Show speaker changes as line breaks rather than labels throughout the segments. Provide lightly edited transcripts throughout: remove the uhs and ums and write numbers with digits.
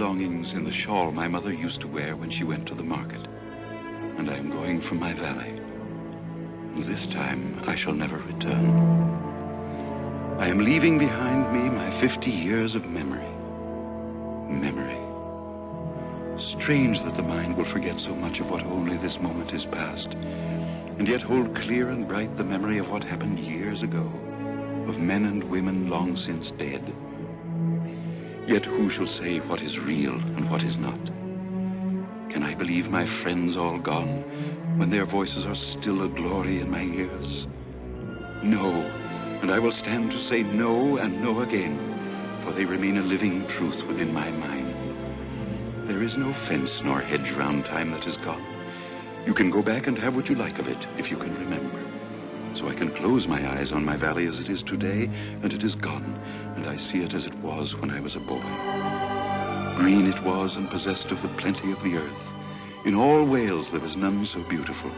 belongings in the shawl my mother used to wear when she went to the market. And I am going from my valley. And this time I shall never return. I am leaving behind me my 50 years of memory. Memory. Strange that the mind will forget so much of what only this moment is past, and yet hold clear and bright the memory of what happened years ago, of men and women long since dead. Yet who shall say what is real and what is not? Can I believe my friends all gone, when their voices are still a glory in my ears? No, and I will stand to say no and no again, for they remain a living truth within my mind. There is no fence nor hedge round time that is gone. You can go back and have what you like of it, if you can remember. So I can close my eyes on my valley as it is today, and it is gone, and I see it as it was when I was a boy. Green it was and possessed of the plenty of the earth. In all Wales there was none so beautiful.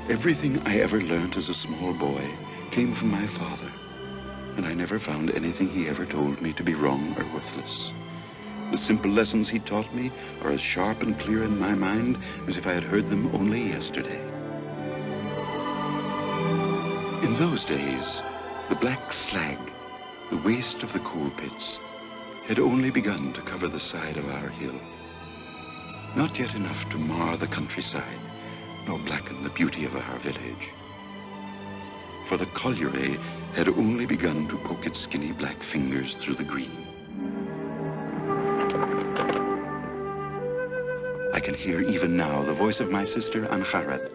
Everything I ever learnt as a small boy came from my father, and I never found anything he ever told me to be wrong or worthless. The simple lessons he taught me are as sharp and clear in my mind as if I had heard them only yesterday. In those days, the black slag, the waste of the coal pits, had only begun to cover the side of our hill. Not yet enough to mar the countryside, nor blacken the beauty of our village. For the colliery had only begun to poke its skinny black fingers through the green. I can hear even now the voice of my sister Anharad.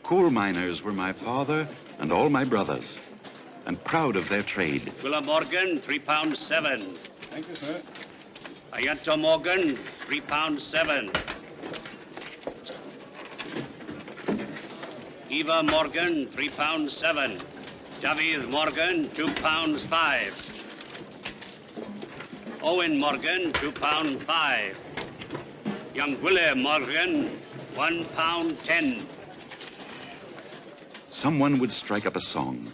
Coal miners were my father and all my brothers, and proud of their trade.
Willa Morgan, £3.7.
Thank you, sir.
Ayanto Morgan, £3.7. Eva Morgan, £3.7. Davies Morgan, £2.5. Owen Morgan, £2.5. Young William Morgan, £1.10.
Someone would strike up a song,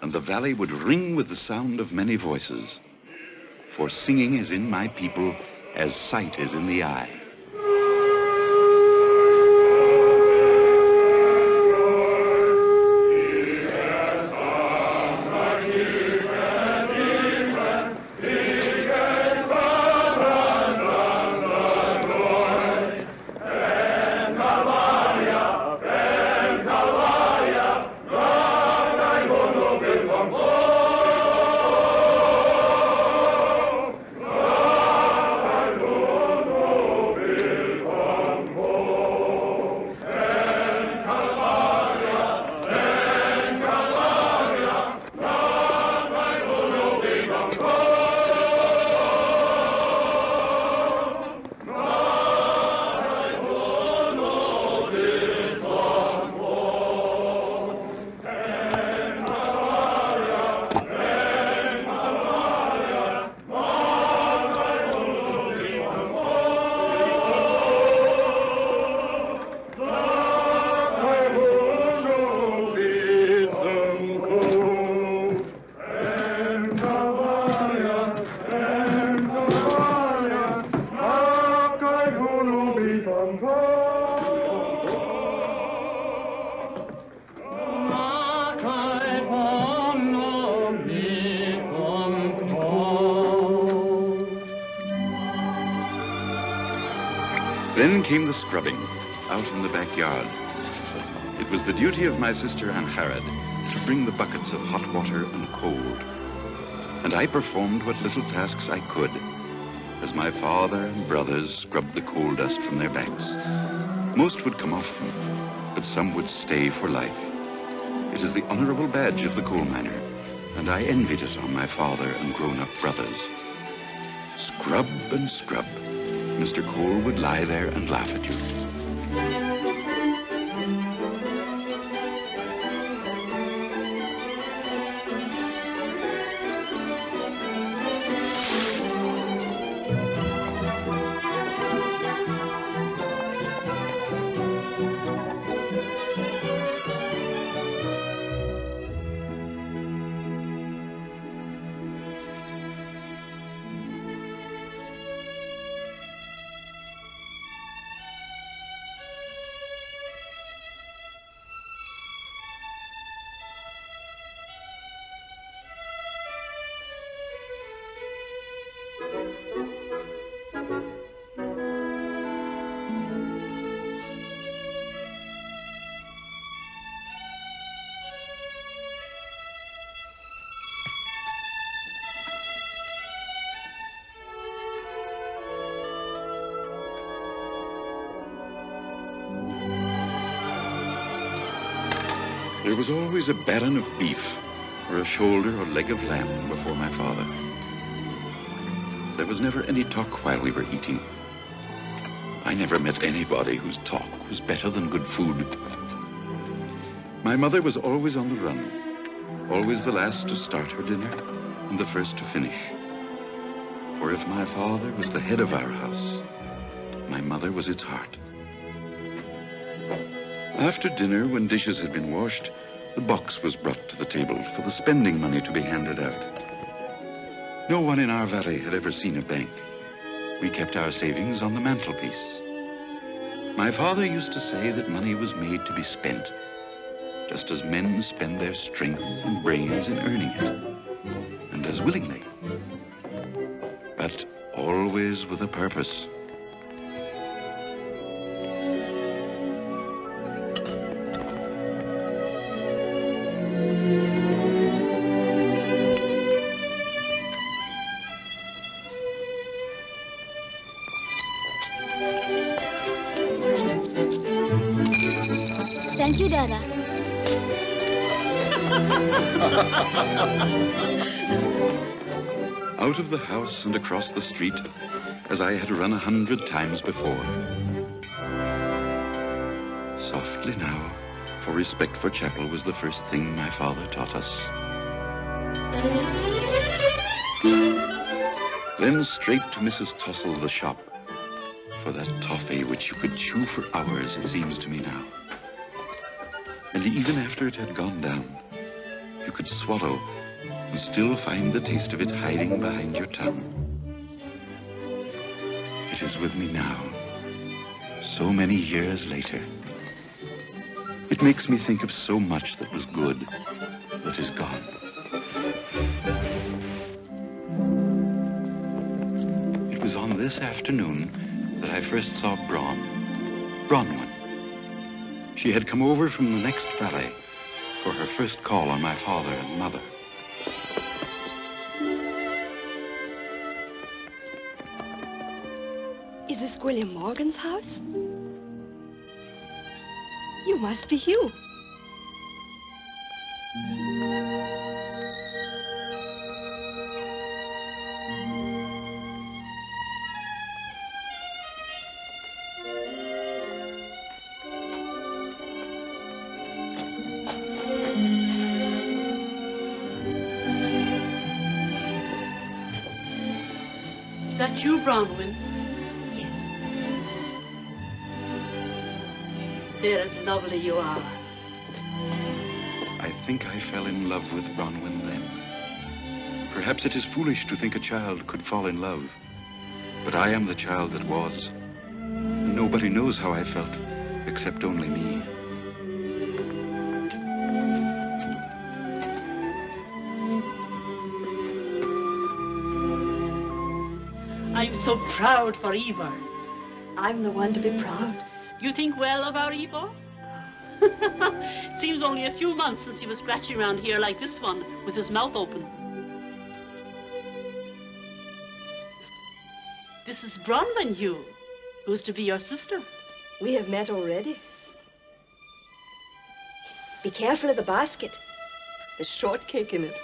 and the valley would ring with the sound of many voices. For singing is in my people as sight is in the eye. Then came the scrubbing, out in the backyard. It was the duty of my sister Anharad to bring the buckets of hot water and cold. And I performed what little tasks I could, as my father and brothers scrubbed the coal dust from their backs. Most would come off them, but some would stay for life. It is the honorable badge of the coal miner, and I envied it on my father and grown-up brothers. Scrub and scrub. Mr. Cole would lie there and laugh at you. There was always a baron of beef or a shoulder or leg of lamb before my father. There was never any talk while we were eating. I never met anybody whose talk was better than good food. My mother was always on the run, always the last to start her dinner and the first to finish. For if my father was the head of our house, my mother was its heart. After dinner, when dishes had been washed, the box was brought to the table for the spending money to be handed out. No one in our valley had ever seen a bank. We kept our savings on the mantelpiece. My father used to say that money was made to be spent, just as men spend their strength and brains in earning it, and as willingly, but always with a purpose.
Thank you, Dada.
Out of the house and across the street, as I had run 100 times before. Softly now, for respect for chapel was the first thing my father taught us. Then straight to Mrs. Tussle, the shop, for that toffee which you could chew for hours, it seems to me now. And even after it had gone down, you could swallow and still find the taste of it hiding behind your tongue. It is with me now, so many years later. It makes me think of so much that was good, that is gone. It was on this afternoon that I first saw Bronwyn. She had come over from the next valley for her first call on my father and mother.
Is this William Morgan's house? You must be Hugh.
Is that you, Bronwyn?
Yes.
Dear, as lovely you are.
I think I fell in love with Bronwyn then. Perhaps it is foolish to think a child could fall in love, but I am the child that was. And nobody knows how I felt, except only me.
I'm so proud for Eva.
I'm the one to be proud.
You think well of our Eva? It seems only a few months since he was scratching around here like this one, with his mouth open. This is Bronwyn, Hugh, who's to be your sister.
We have met already. Be careful of the basket. There's shortcake in it.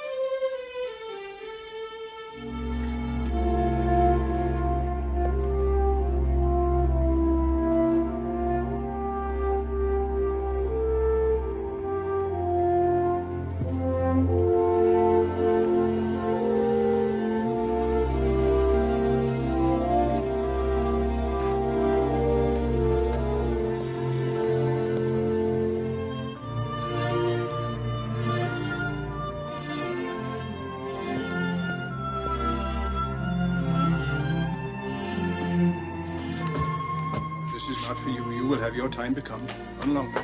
For you, you will have your time to come. Run along.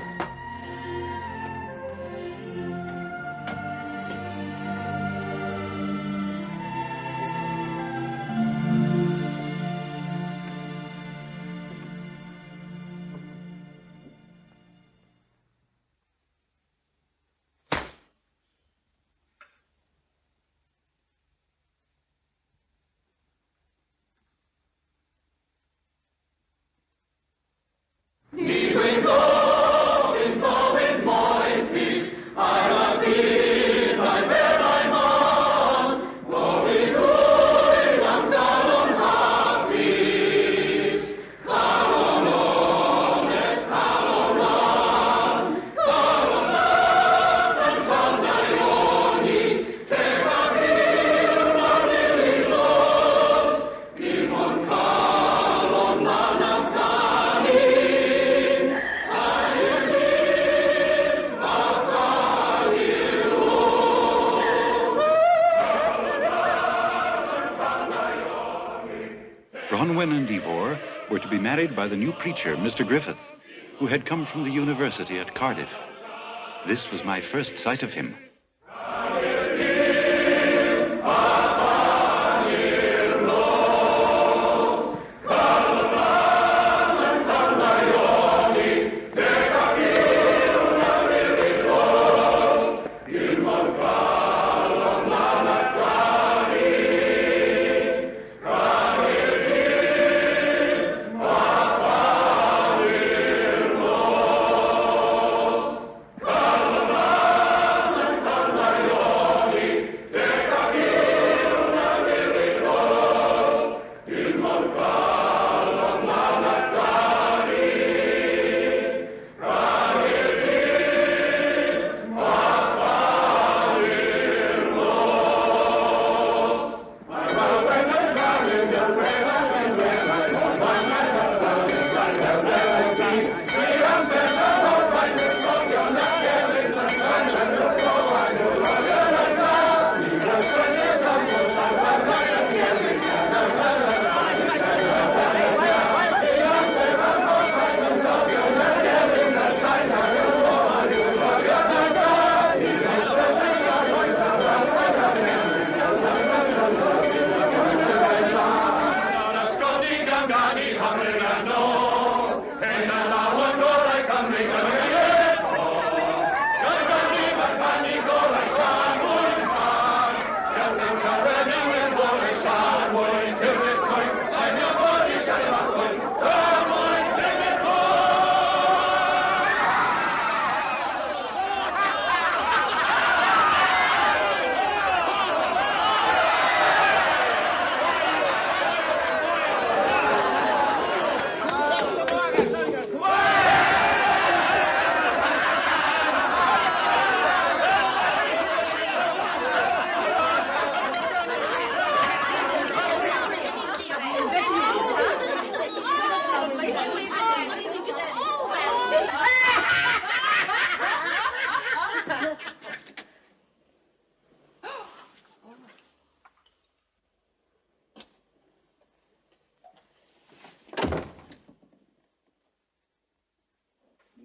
Bronwyn and Ivor were to be married by the new preacher, Mr. Griffith, who had come from the university at Cardiff. This was my first sight of him.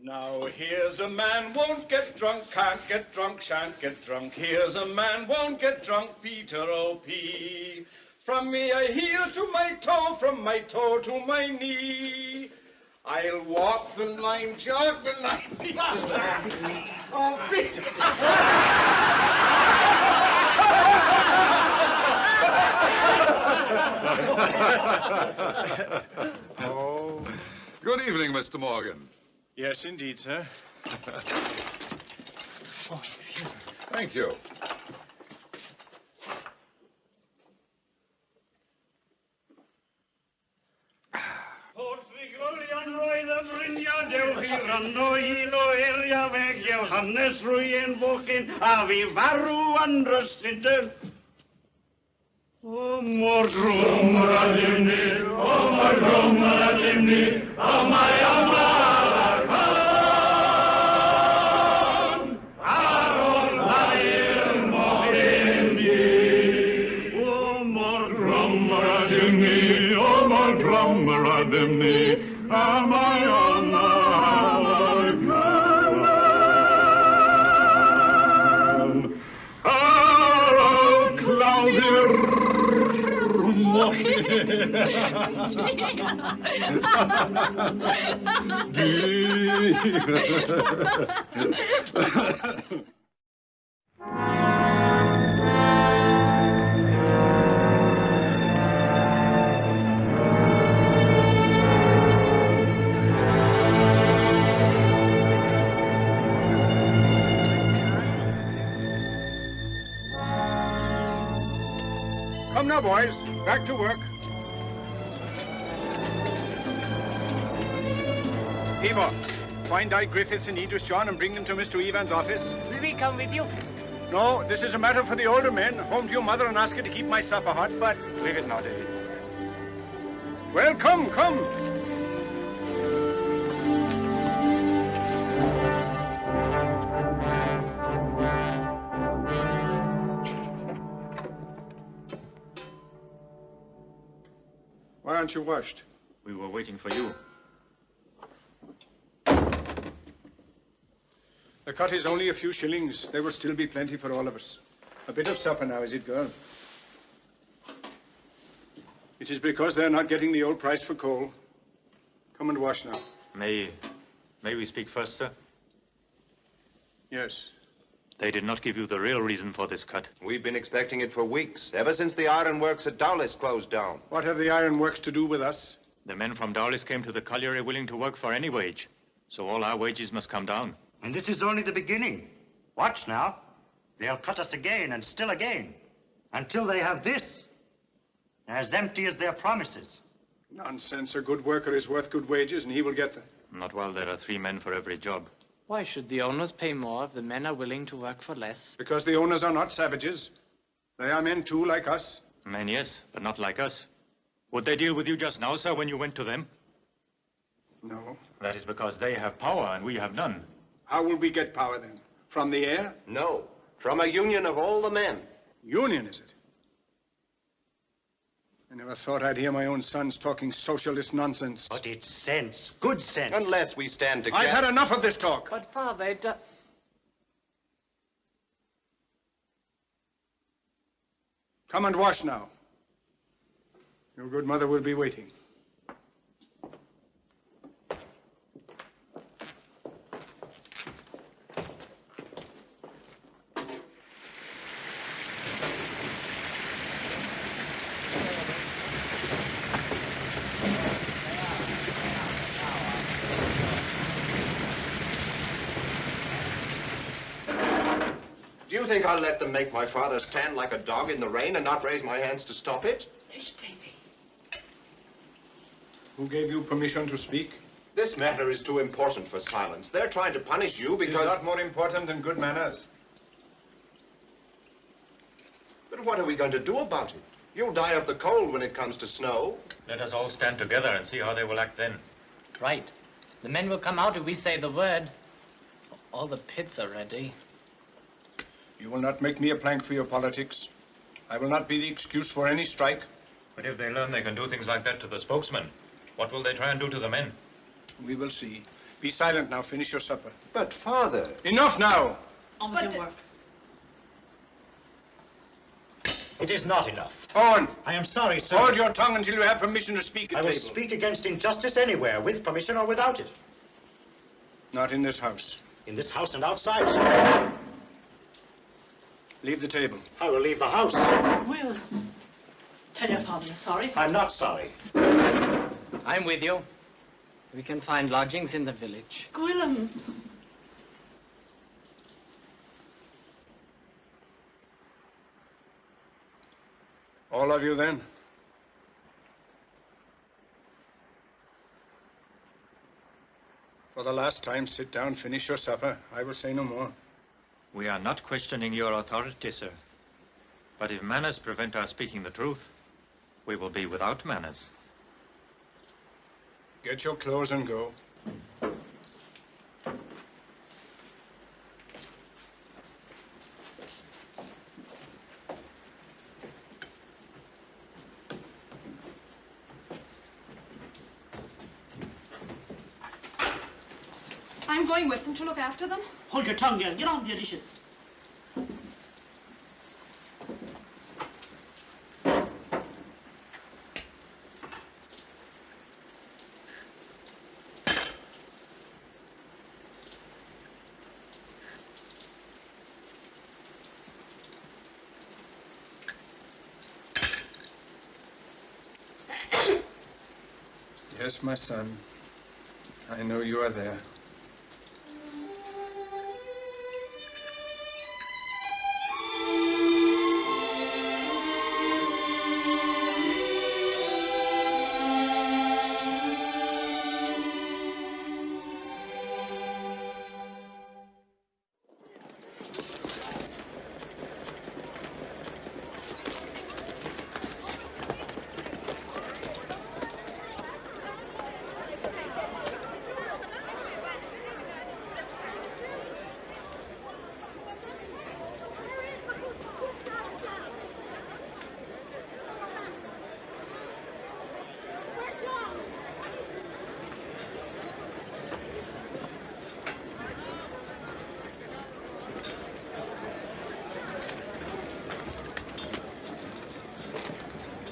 Now here's a man won't get drunk, can't get drunk, shan't get drunk. Here's a man won't get drunk, Peter O.P. From me a heel to my toe, from my toe to my knee. I'll walk the line, jog the line. Oh, Peter.
Oh. Good evening, Mr. Morgan.
Yes, indeed, sir.
Oh, excuse me. Thank you.
O mor drummer a dimni, o mor drummer a dimni, o my amargan. Arol lair mohindi. O mor drummer a dimni, o mor drummer a dimni, o my amargan. Arol cloudy.
Come now, boys. Back to work. Eva, find out Griffiths and Idris John and bring them to Mr. Evan's office.
Will we come with you?
No, this is a matter for the older men. Home to your mother and ask her to keep my supper hot, but leave it now, David. Well, come, come. Why aren't you washed?
We were waiting for you.
The cut is only a few shillings. There will still be plenty for all of us. A bit of supper now, is it, girl? It is because they're not getting the old price for coal. Come and wash now.
May we speak first, sir?
Yes.
They did not give you the real reason for this cut.
We've been expecting it for weeks, ever since the ironworks at Dowlis closed down.
What have the ironworks to do with us?
The men from Dowlis came to the colliery willing to work for any wage. So all our wages must come down.
And this is only the beginning. Watch now. They'll cut us again and still again. Until they have this. As empty as their promises.
Nonsense. A good worker is worth good wages, and he will get them.
Not while there are 3 men for every job.
Why should the owners pay more if the men are willing to work for less?
Because the owners are not savages. They are men, too, like us.
Men, yes, but not like us. Would they deal with you just now, sir, when you went to them?
No.
That is because they have power and we have none.
How will we get power, then? From the air?
No, from a union of all the men.
Union, is it? I never thought I'd hear my own sons talking socialist nonsense.
But it's sense. Good sense.
Unless we stand together.
I've had enough of this talk.
But, Father,
Come and wash now. Your good mother will be waiting.
Do you think I'll let them make my father stand like a dog in the rain and not raise my hands to stop it?
Who gave you permission to speak?
This matter is too important for silence. They're trying to punish you because...
It's not more important than good manners.
But what are we going to do about it? You'll die of the cold when it comes to snow.
Let us all stand together and see how they will act then.
right. The men will come out if we say the word. All the pits are ready.
You will not make me a plank for your politics. I will not be the excuse for any strike.
But if they learn they can do things like that to the spokesman, what will they try and do to the men?
We will see. Be silent now. Finish your supper.
But, Father...
Enough now!
On with your work.
It is not enough.
On!
I am sorry, sir.
Hold your tongue until you have permission to speak at
I will
table.
speak against injustice anywhere, with permission or without it.
Not in this house.
In this house and outside, sir.
Leave the table.
I will leave the house.
Will, tell your father you're sorry.
I'm not sorry.
I'm with you. We can find lodgings in the village.
Gwillem.
All of you, then? For the last time, sit down, finish your supper. I will say no more.
We are not questioning your authority, sir. But if manners prevent our speaking the truth, we will be without manners.
Get your clothes and go.
I'm going with them to look after them.
Hold your tongue, girl. Get on with your dishes.
Yes, my son. I know you are there.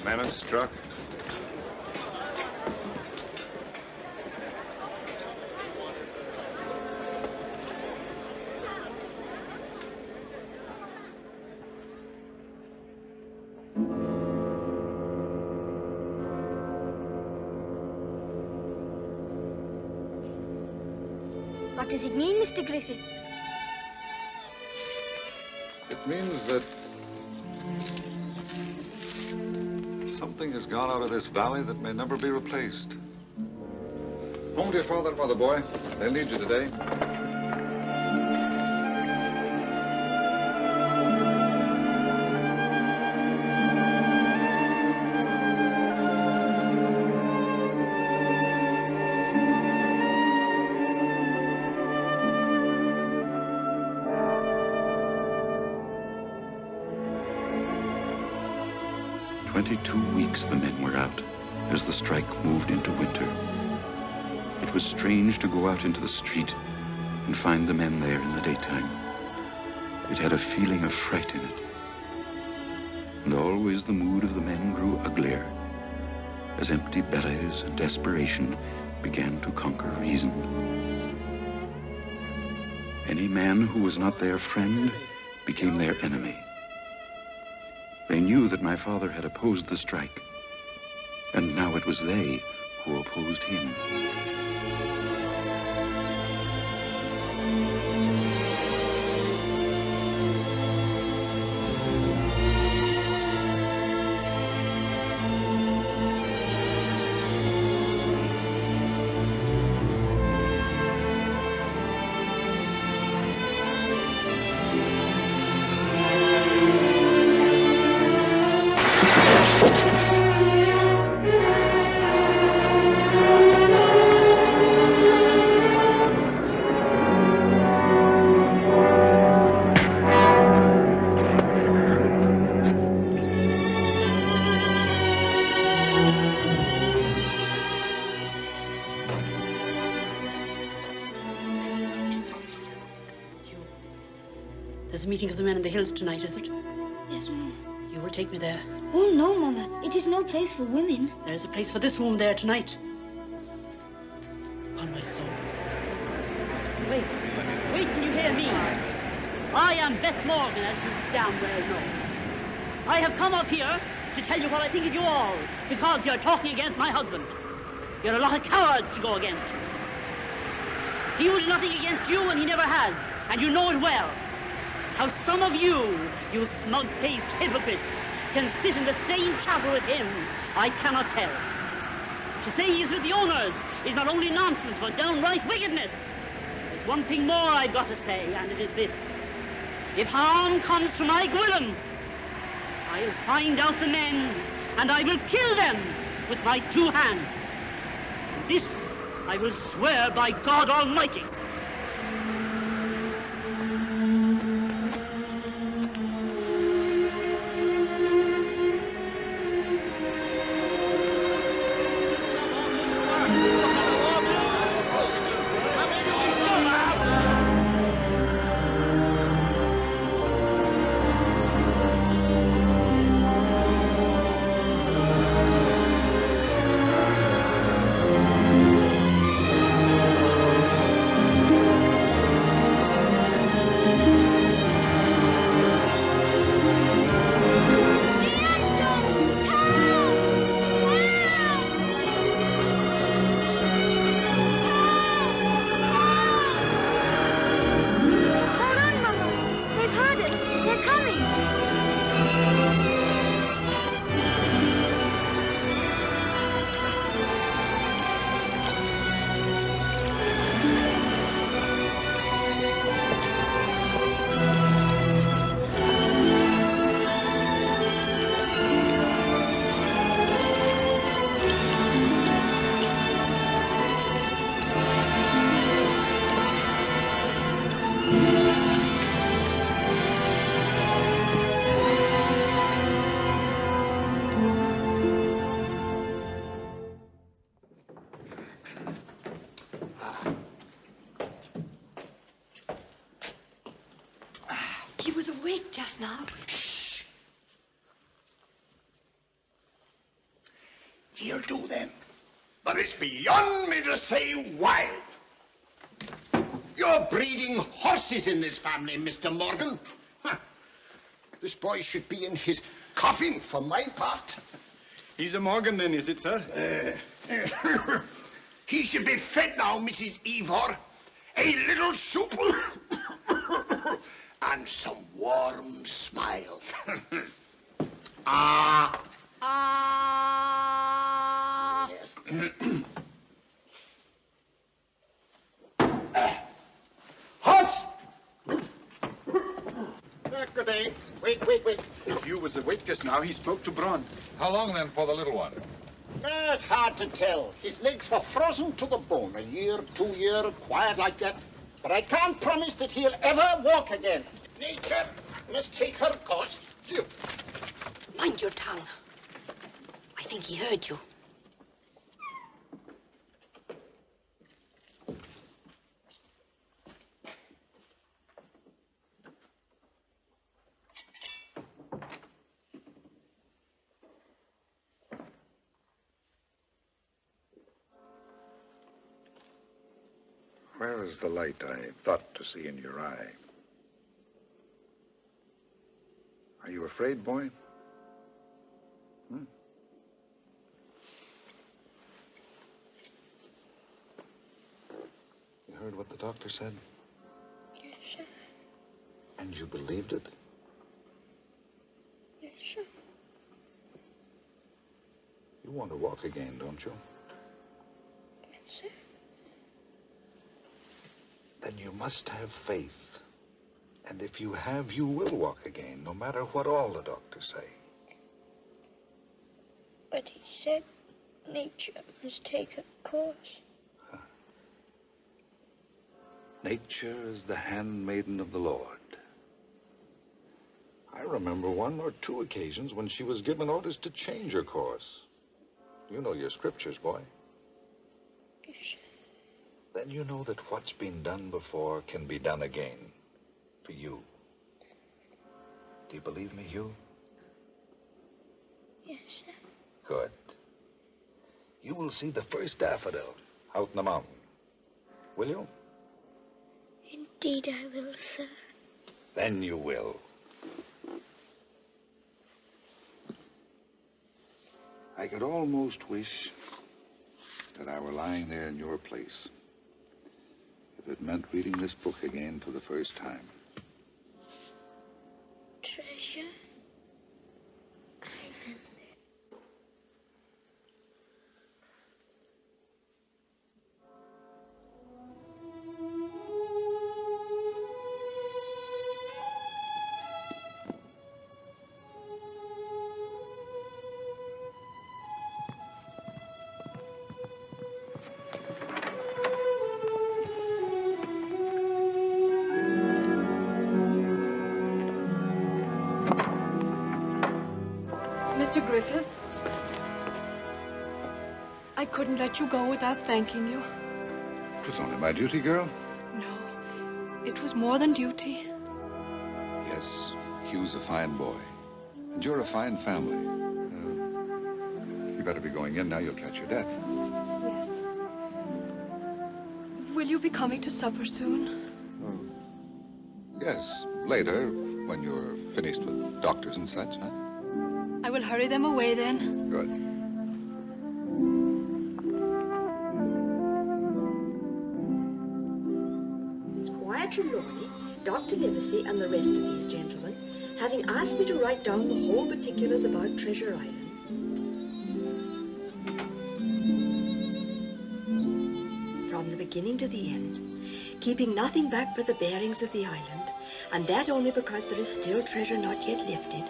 Mammoth struck.
What does it mean, Mr. Griffith?
It means that something has gone out of this valley that may never be replaced. Home to your father and mother, boy. They'll need you today.
22 weeks the men were out as the strike moved into winter. It was strange to go out into the street and find the men there in the daytime. It had a feeling of fright in it. And always the mood of the men grew uglier as empty bellies and desperation began to conquer reason. Any man who was not their friend became their enemy. They knew that my father had opposed the strike, and now it was they who opposed him.
There's a meeting of the men in the hills tonight, is it?
Yes, Mama.
You will take me there.
Oh, no, Mama. It is no place for women.
There is a place for this woman there tonight. On my soul. Wait. Wait till you hear me. I am Beth Morgan, as you damn well know. I have come up here to tell you what I think of you all, because you're talking against my husband. You're a lot of cowards to go against him. He was nothing against you, and he never has, and you know it well. How some of you smug-faced hypocrites, can sit in the same chapel with him, I cannot tell. To say he is with the owners is not only nonsense, but downright wickedness. There's one thing more I've got to say, and it is this. If harm comes to my Gwilym, I'll find out the men, and I will kill them with my 2 hands. And this I will swear by God Almighty.
he'll do then. But it's beyond me to say why. You're breeding horses in this family, Mr. Morgan. Huh. This boy should be in his coffin for my part.
He's a Morgan then, is it, sir?
He should be fed now, Mrs. Ivor. A little soup and some warm smile. Ah. Horse! Good day. Wait.
Hugh was awake just now. He spoke to Braun.
How long then for the little one?
It's hard to tell. His legs were frozen to the bone. A year, 2 years, quiet like that. But I can't promise that he'll ever walk again. Nature must take her course.
Mind your tongue. I think he heard you.
Where is the light I thought to see in your eye? Are you afraid, boy? You heard what the doctor said?
Yes, sir.
And you believed it?
Yes, sir.
You want to walk again, don't you?
Yes, sir.
Then you must have faith. And if you have, you will walk again, no matter what all the doctors say.
But he said nature must take her course.
Nature is the handmaiden of the Lord. I remember 1 or 2 occasions when she was given orders to change her course. You know your scriptures, boy.
Yes, sir.
Then you know that what's been done before can be done again. For you. Do you believe me, Hugh?
Yes, sir.
Good. You will see the first daffodil out in the mountain. Will you?
Indeed I will, sir.
Then you will. I could almost wish that I were lying there in your place. If it meant reading this book again for the first time.
Treasure Island.
Mr. Griffith, I couldn't let you go without thanking you.
It was only my duty, girl.
No, it was more than duty.
Yes, Hugh's a fine boy. And you're a fine family. You better be going in now. You'll catch your death.
Yes. Will you be coming to supper soon?
Yes, later, when you're finished with doctors and such, huh?
I will hurry them away then.
Good.
Squire Trelawney, Dr. Livesey, and the rest of these gentlemen, having asked me to write down the whole particulars about Treasure Island. From the beginning to the end, keeping nothing back but the bearings of the island, and that only because there is still treasure not yet lifted,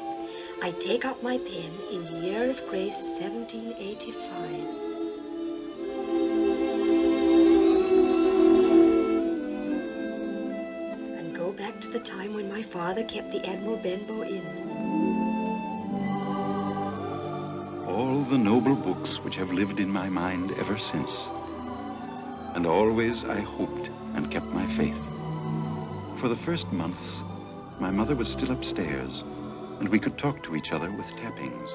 I take up my pen in the year of grace 1785. And go back to the time when my father kept the Admiral Benbow Inn.
All the noble books which have lived in my mind ever since. And always I hoped and kept my faith. For the first months, my mother was still upstairs, and we could talk to each other with tappings.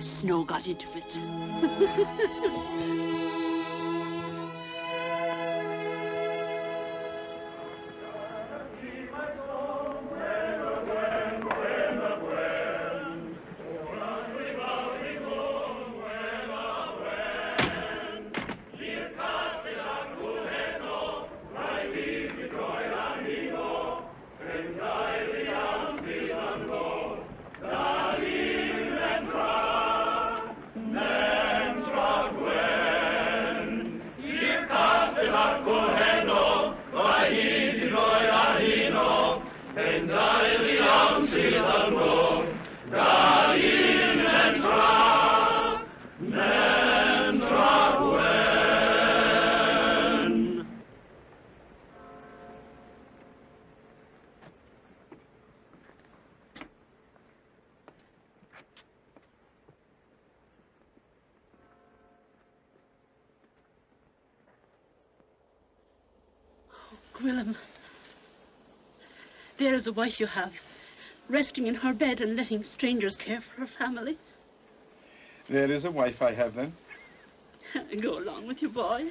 Snow got into it. Gwilym, there is a wife you have, resting in her bed and letting strangers care for her family.
There is a wife I have, then.
Go along with your boy.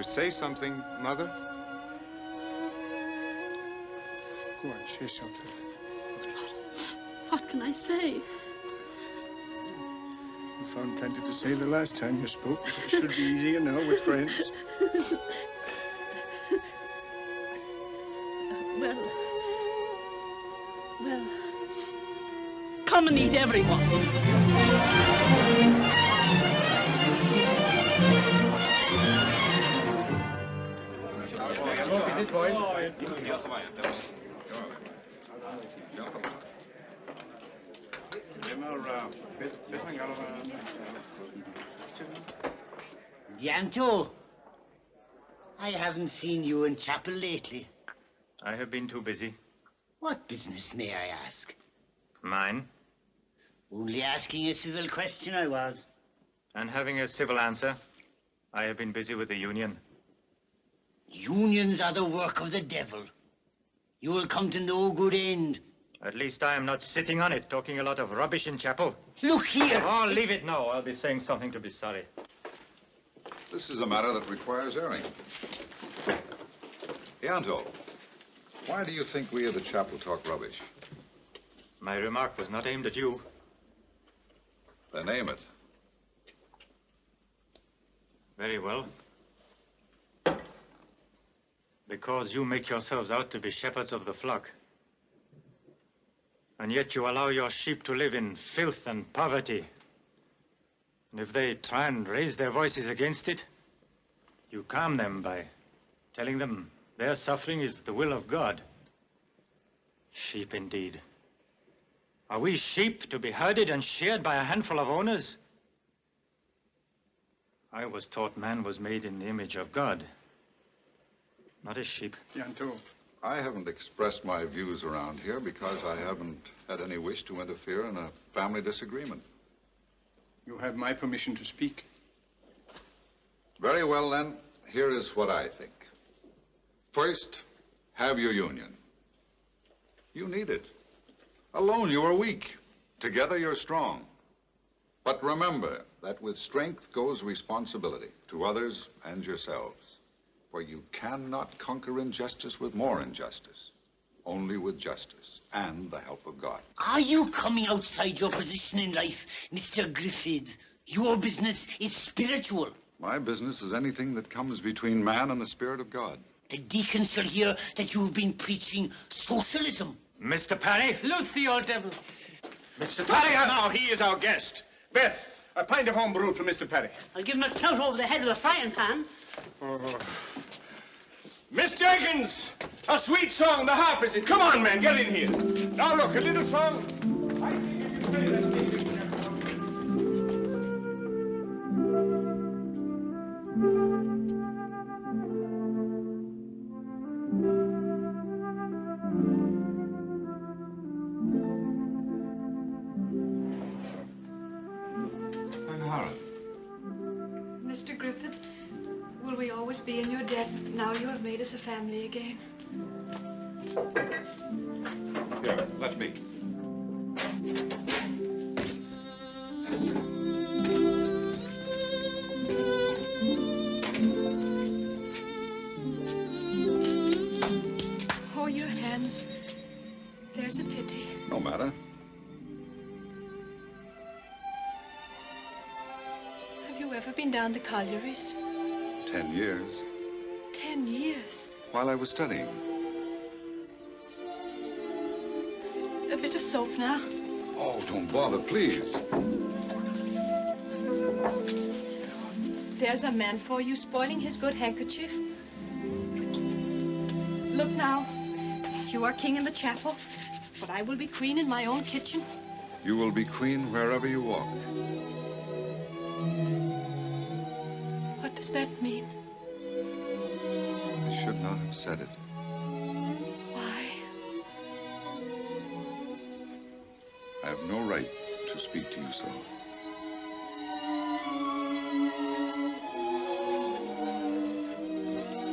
Say something, Mother?
Go on, say something.
What can I say?
You found plenty to say the last time you spoke. It should be easier now with friends.
Well, come and eat everyone.
Yanto, I haven't seen you in chapel lately.
I have been too busy.
What business, may I ask?
Mine.
Only asking a civil question, I was.
And having a civil answer, I have been busy with the union.
Unions are the work of the devil. You will come to no good end.
At least I am not sitting on it, talking a lot of rubbish in chapel.
Look here!
Oh, leave it now. I'll be saying something to be sorry.
This is a matter that requires airing. Ianto, why do you think we of the chapel talk rubbish?
My remark was not aimed at you.
Then aim it.
Very well. Because you make yourselves out to be shepherds of the flock. And yet you allow your sheep to live in filth and poverty. And if they try and raise their voices against it, you calm them by telling them their suffering is the will of God. Sheep indeed. Are we sheep to be herded and sheared by a handful of owners? I was taught man was made in the image of God, not a sheep.
Yanto.
I haven't expressed my views around here because I haven't had any wish to interfere in a family disagreement.
You have my permission to speak.
Very well, then. Here is what I think. First, have your union. You need it. Alone, you are weak. Together, you're strong. But remember that with strength goes responsibility to others and yourselves. For you cannot conquer injustice with more injustice. Only with justice and the help of God.
Are you coming outside your position in life, Mr. Griffith? Your business is spiritual.
My business is anything that comes between man and the Spirit of God.
The deacon shall hear that you've been preaching socialism.
Mr. Parry!
Loose the old devil.
Mr. Parry, now, he is our guest. Beth, a pint of home brewed for Mr. Parry.
I'll give him a clout over the head of the frying pan.
Oh. Miss Jenkins, a sweet song. The harp is in. Come on, man, get in here. Now, look, a little song. I think if you play that thing,
Mr. Griffith, will we always be in your debt now you have made us a family again?
Here, let me.
Oh, your hands. There's a pity.
No matter.
Have you ever been down the collieries?
10 years.
10 years.
While I was studying.
A bit of soap now.
Oh, don't bother, please.
There's a man for you spoiling his good handkerchief. Look now. You are king in the chapel, but I will be queen in my own kitchen.
You will be queen wherever you walk.
What does that mean?
I should not have said it.
Why?
I have no right to speak to you so.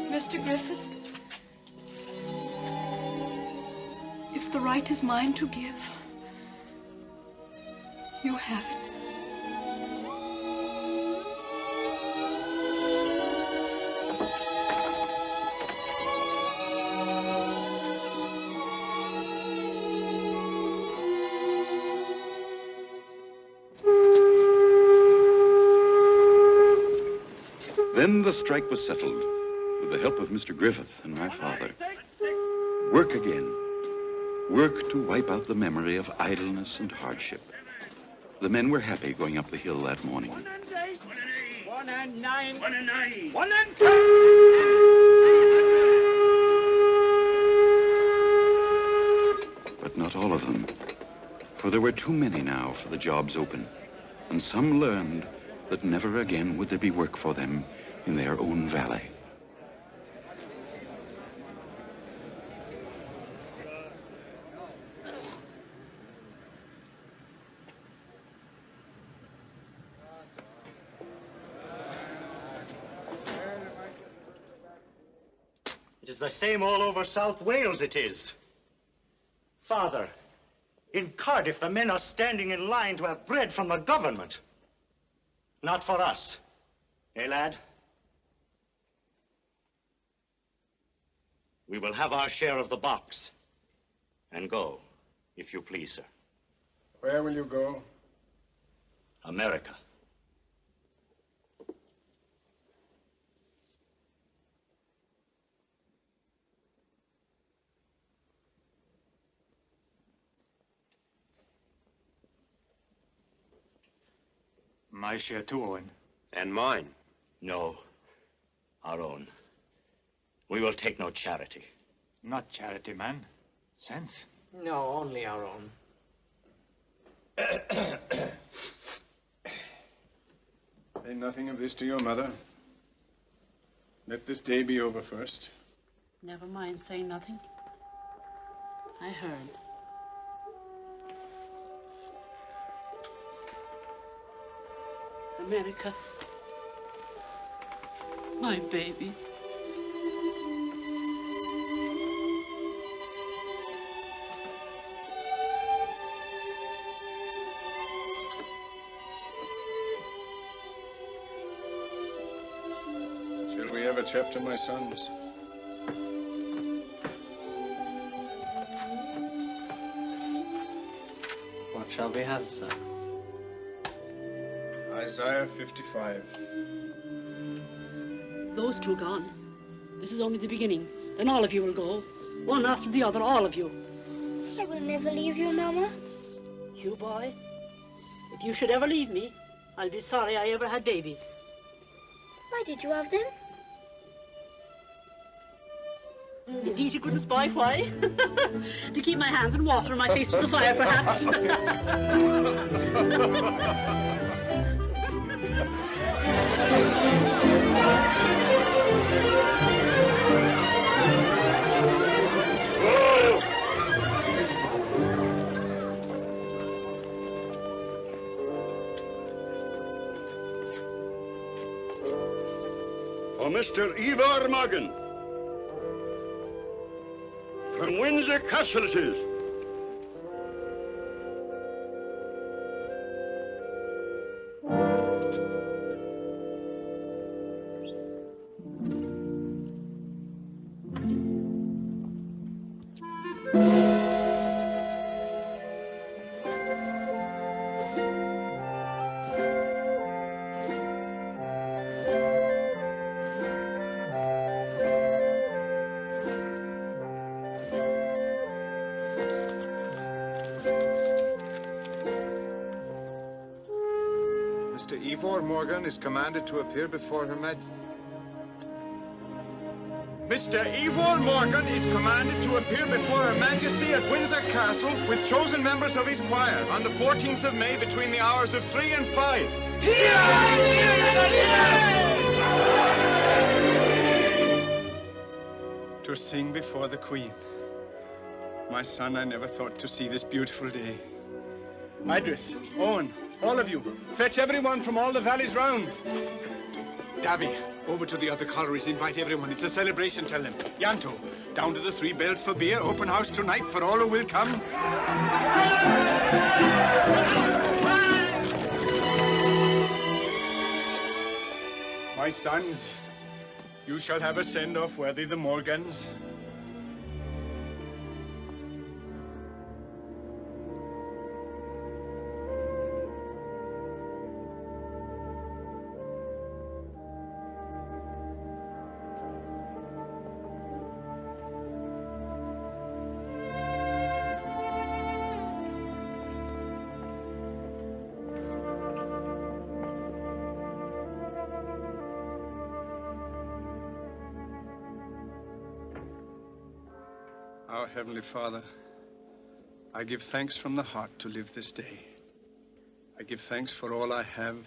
Mr. Griffith, if the right is mine to give, you have it.
Then the strike was settled, with the help of Mr. Griffith and my father. Work again. Work to wipe out the memory of idleness and hardship. The men were happy going up the hill that morning.
1 and 8. 1 and 9. 1 and 9.
1 and 10.
But not all of them. For there were too many now for the jobs open. And some learned that never again would there be work for them in their own valley.
It is the same all over South Wales, it is. Father, in Cardiff, the men are standing in line to have bread from the government. Not for us. Eh, lad? We will have our share of the box. And go, if you please, sir.
Where will you go?
America.
My share too, Owen.
And mine.
No, our own. We will take no charity.
Not charity, man. Sense.
No, only our own.
Say nothing of this to your mother. Let this day be over first.
Never mind saying nothing. I heard. America. My babies.
Shall we have a chapter, my sons?
What shall we have, sir?
Isaiah 55.
Those two gone. This is only the beginning. Then all of you will go. One after the other, all of you.
I will never leave you, Mama.
You, boy, if you should ever leave me, I'll be sorry I ever had babies.
Why did you have them?
Indeed, you couldn't spy why. To keep my hands in water and my face to the fire, perhaps.
For Mr. Ivar Morgan. From Windsor Castle it is.
Mr. Ivor Morgan is commanded to appear before Her Majesty.
Mr. Ivor Morgan is commanded to appear before Her Majesty at Windsor Castle with chosen members of his choir on the 14th of May between the hours of 3 and 5. To sing before the Queen. My son, I never thought to see this beautiful day. Idris, Owen, all of you, fetch everyone from all the valleys round. Davy, over to the other collieries, invite everyone. It's a celebration, tell them. Yanto, down to the 3 Bells for beer, open house tonight for all who will come. My sons, you shall have a send-off worthy the Morgans. Our Heavenly Father, I give thanks from the heart to live this day. I give thanks for all I have,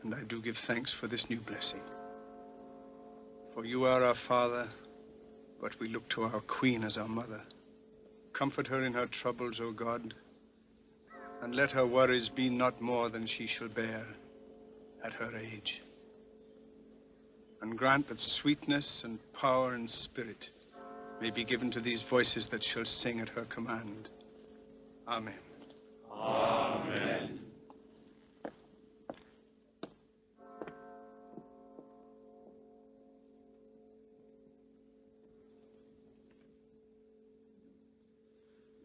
and I do give thanks for this new blessing. For you are our Father, but we look to our Queen as our mother. Comfort her in her troubles, O God, and let her worries be not more than she shall bear at her age. And grant that sweetness and power and spirit may be given to these voices that shall sing at her command. Amen.
Amen.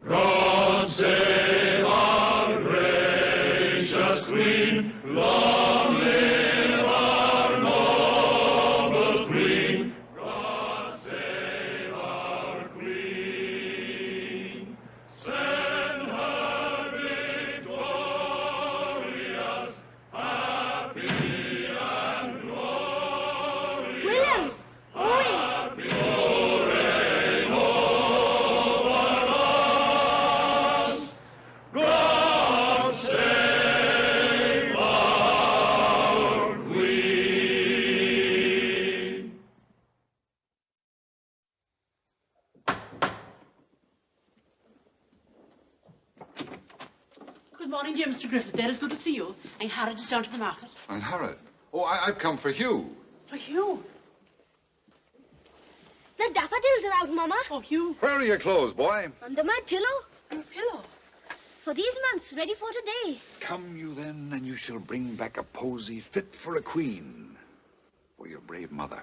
God save our gracious Queen, long live our noble Queen. God save our Queen, send her victorious.
My dear Mr. Griffith, there is good to see you. And Harrod is down to the market.
And Harrod? Oh, I've come for Hugh.
For Hugh?
The daffodils are out, Mama.
Oh, Hugh.
Where are your clothes, boy?
Under my pillow.
Your pillow?
For these months, ready for today.
Come you then, and you shall bring back a posy fit for a queen. For your brave mother.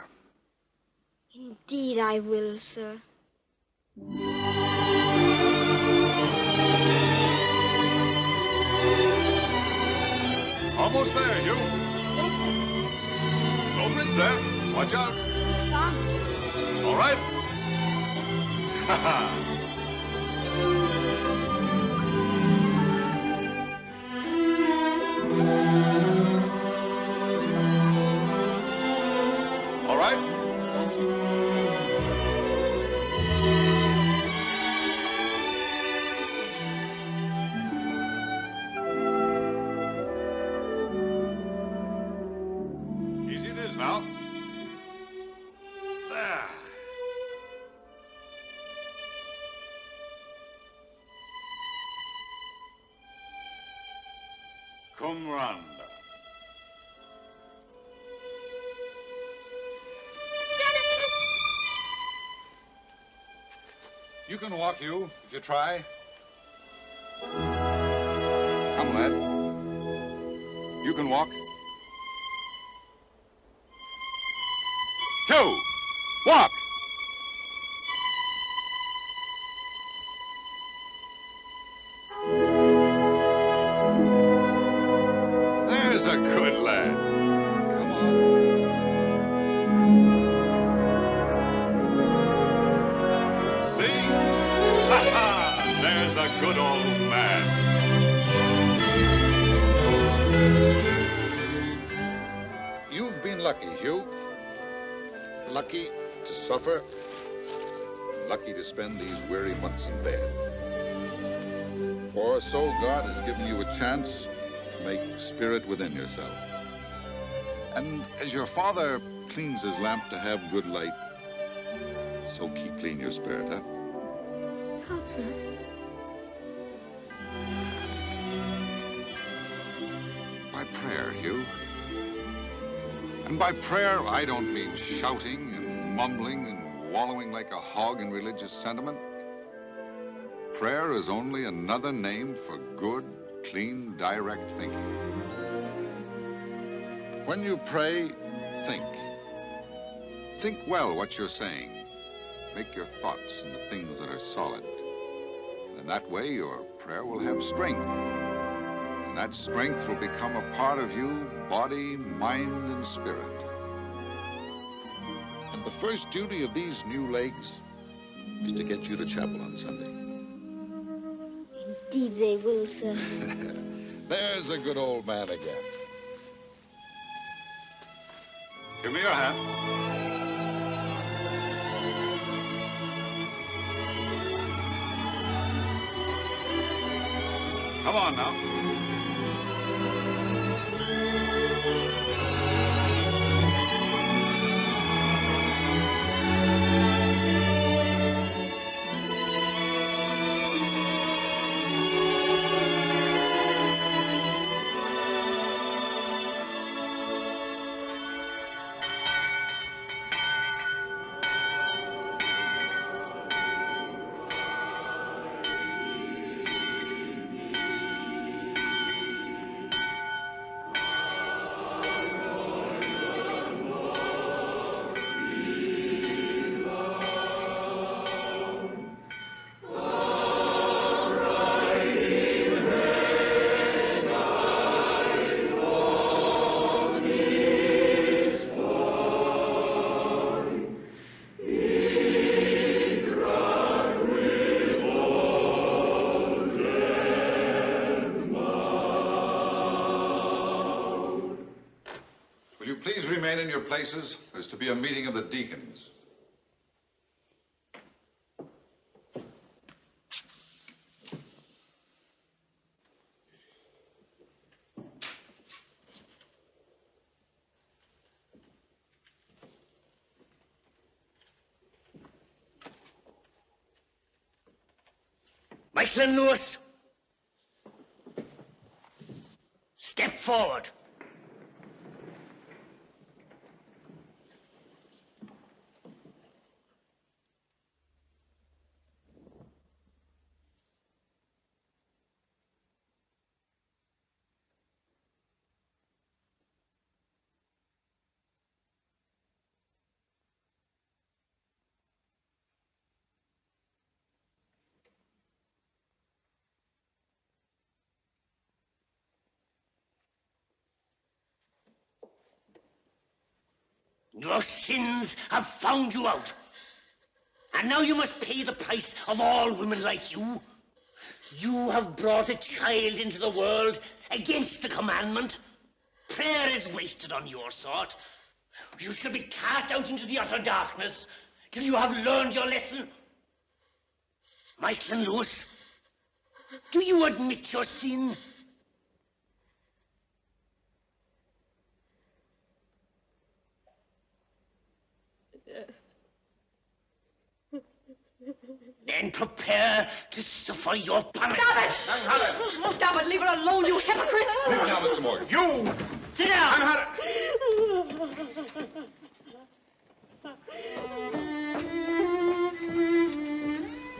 Indeed I will, sir.
Almost there, Hugh.
Yes, sir.
No bridge there. Watch out.
It's fine.
All right. Ha ha. All right?
Yes, sir.
Easy it is now. There. Cum randa. You can walk, Hugh, if you try. Come, lad. You can walk. Hugh, walk! There's a good lad. Come on. See? Ha ha! There's a good old man. You've been lucky, Hugh. Lucky to suffer, lucky to spend these weary months in bed. For so God has given you a chance to make spirit within yourself. And as your father cleans his lamp to have good light, so keep clean your spirit, huh?
How, sir?
By prayer, Hugh. And by prayer, I don't mean shouting and mumbling and wallowing like a hog in religious sentiment. Prayer is only another name for good, clean, direct thinking. When you pray, think. Think well what you're saying. Make your thoughts into things that are solid. And that way, your prayer will have strength. And that strength will become a part of you, body, mind, and spirit. And the first duty of these new legs is to get you to chapel on Sunday.
Indeed they will, sir.
There's a good old man again. Give me your hand. Come on now. Please remain in your places. There's to be a meeting of the deacons.
Michael and Lewis. Forward. Your sins have found you out. And now you must pay the price of all women like you. You have brought a child into the world against the commandment. Prayer is wasted on your sort. You shall be cast out into the utter darkness till you have learned your lesson. Michael and Lewis, do you admit your sin? Then prepare to suffer your punishment.
Stop it! Stop it! Leave her alone, you hypocrite!
Leave it now, Mr. Morgan.
You!
Sit down!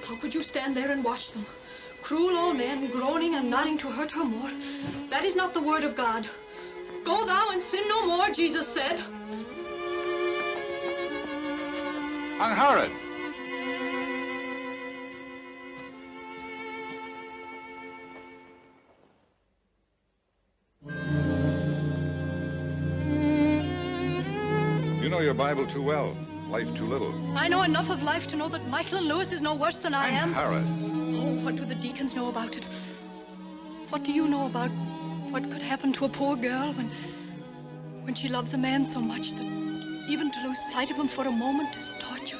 How could you stand there and watch them? Cruel old men, groaning and nodding to hurt her more. That is not the word of God. Go thou and sin no more, Jesus said.
Unhurried. You know your Bible too well, life too little.
I know enough of life to know that Michael and Lewis is no worse than I am.
Unhurried.
Oh, what do the deacons know about it? What do you know about what could happen to a poor girl when she loves a man so much that even to lose sight of him for a moment is torture?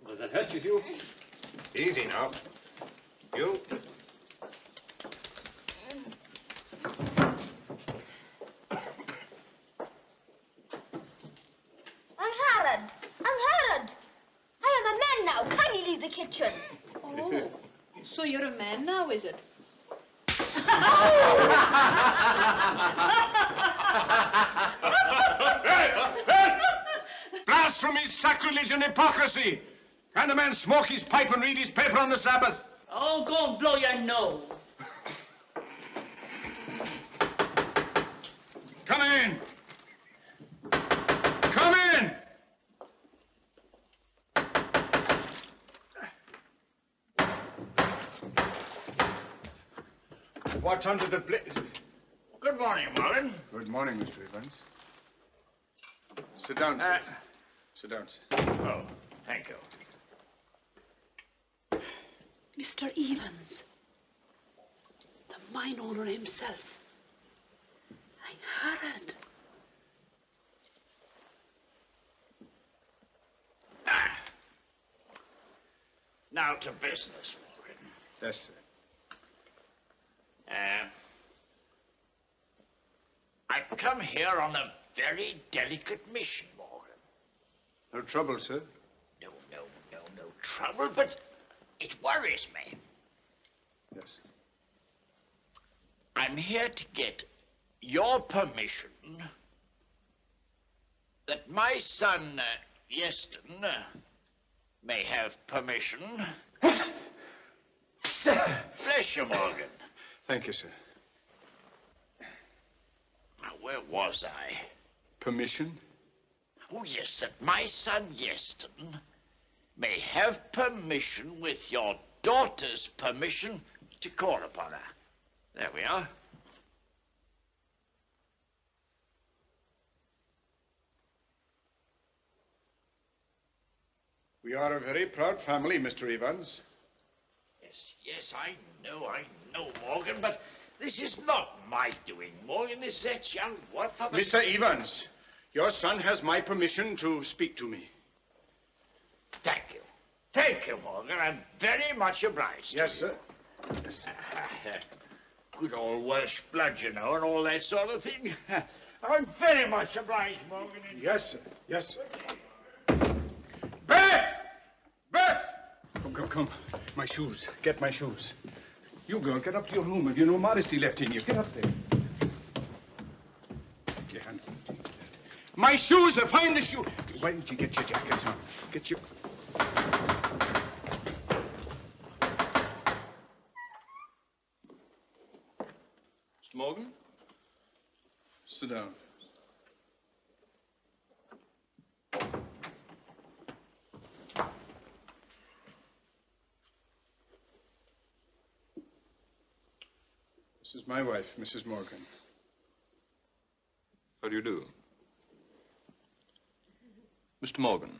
Was that hurt you? Easy now. You?
Unhurried! Unhurried! I am a man now. Kindly leave the kitchen.
Oh, so you're a man now, is it?
Blasphemy, sacrilege, and hypocrisy! Can a man smoke his pipe and read his paper on the Sabbath?
Oh, go and blow your nose.
Come in! Come in! What's under the
Good morning, Morgan.
Good morning, Mr. Evans. Sit down, sir. Sit down, sir.
Oh, thank you.
Mr. Evans, the mine owner himself. Unhurried.
Now to business, Morgan.
Yes, sir.
I've come here on a very delicate mission, Morgan.
No trouble, sir.
No trouble, but it worries me.
Yes.
I'm here to get your permission that my son, Yeston, may have permission. Bless you, Morgan.
Thank you, sir.
Now, where was I?
Permission?
Oh, yes, that my son, Yeston, may have permission with your daughter's permission to call upon her. There we are.
We are a very proud family, Mr. Evans.
Yes, I know, Morgan, but this is not my doing, Morgan. It's that young what of a...
Mr. Evans, your son has my permission to speak to me.
Thank you. Thank you, Morgan. I'm very much obliged.
Yes, sir. Yes, sir.
with all Welsh blood, you know, and all that sort of thing. I'm very much obliged, Morgan.
Yes, sir. Yes, sir.
Beth! Beth!
Come. My shoes. Get my shoes. You, girl, get up to your room. Have you no modesty left in you? Get up there. Take your hand. My shoes! Find the shoe. Why don't you get your jackets on? Get your...
Mr. Morgan?
Sit down. This is my wife, Mrs. Morgan.
How do you do? Mr. Morgan,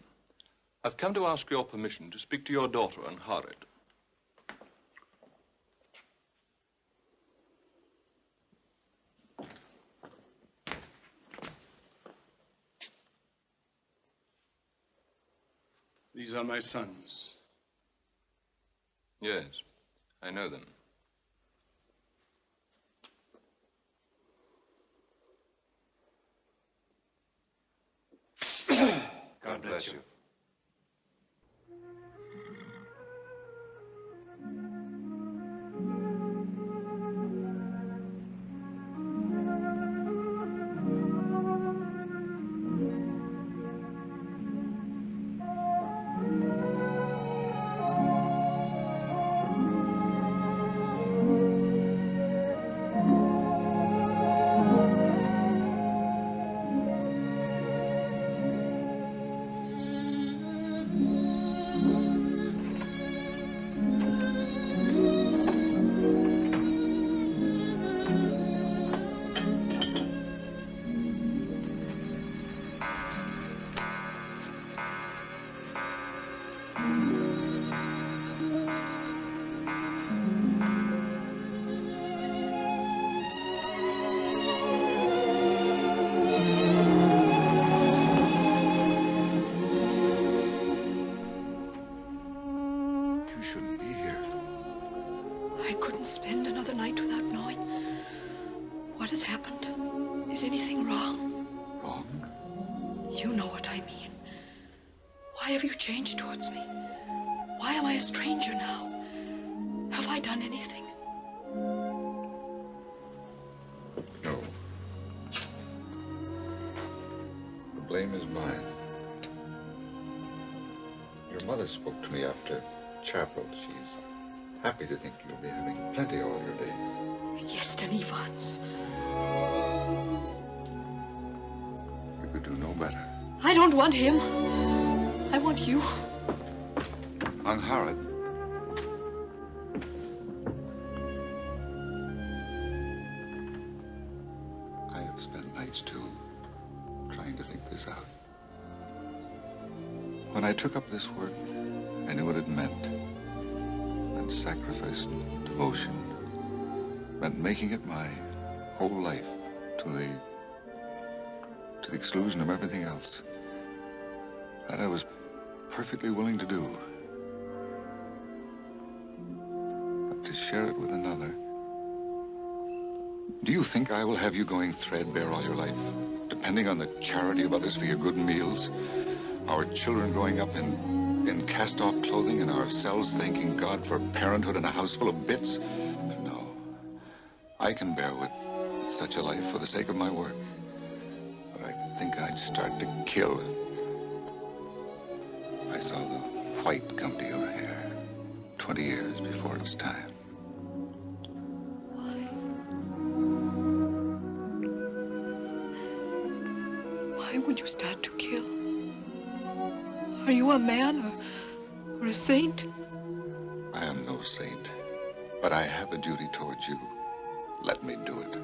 I've come to ask your permission to speak to your daughter unhurried.
These are my sons.
Yes, I know them.
God bless you.
Spend another night without knowing what has happened. Is anything wrong?
Wrong?
You know what I mean. Why have you changed towards me? Why am I a stranger now? Have I done anything?
No. The blame is mine. Your mother spoke to me after chapel. She's happy to think you'll be having plenty all your day.
Yes, to Evans.
You could do no better.
I don't want him. I want you.
Angharad. I have spent nights, too, trying to think this out. When I took up this work, I knew what it meant. Meant sacrifice and devotion. Meant making it my whole life to the exclusion of everything else. That I was perfectly willing to do. But to share it with another. Do you think I will have you going threadbare all your life, depending on the charity of others for your good meals? Our children growing up in cast-off clothing and ourselves thanking God for parenthood in a house full of bits? No. I can bear with such a life for the sake of my work. But I think I'd start to kill it. I saw the white come to your hair 20 years before its time.
Why would you start to kill? Are you a man or a saint?
I am no saint, but I have a duty towards you. Let me do it.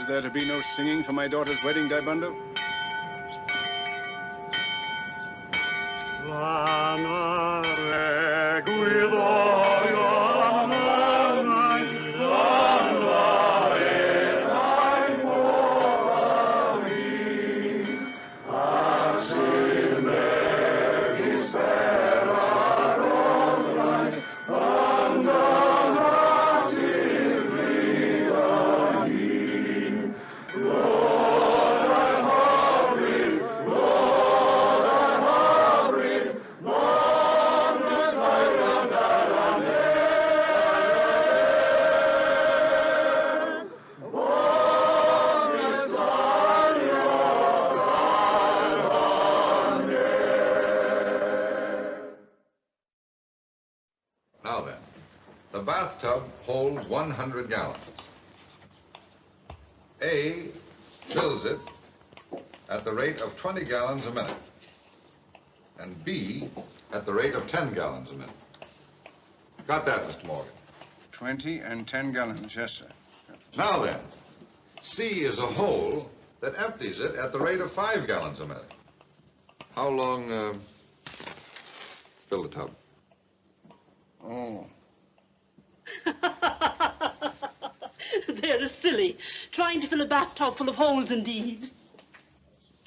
there to be no singing for my daughter's wedding, Dibundo?
Now then, the bathtub holds 100 gallons. A fills it at the rate of 20 gallons a minute, and B at the rate of 10 gallons a minute. Got that, Mr. Morgan?
20 and 10 gallons, yes, sir.
Now then, C is a hole that empties it at the rate of 5 gallons a minute. How long, fill the tub?
Oh.
They're silly. Trying to fill a bathtub full of holes, indeed.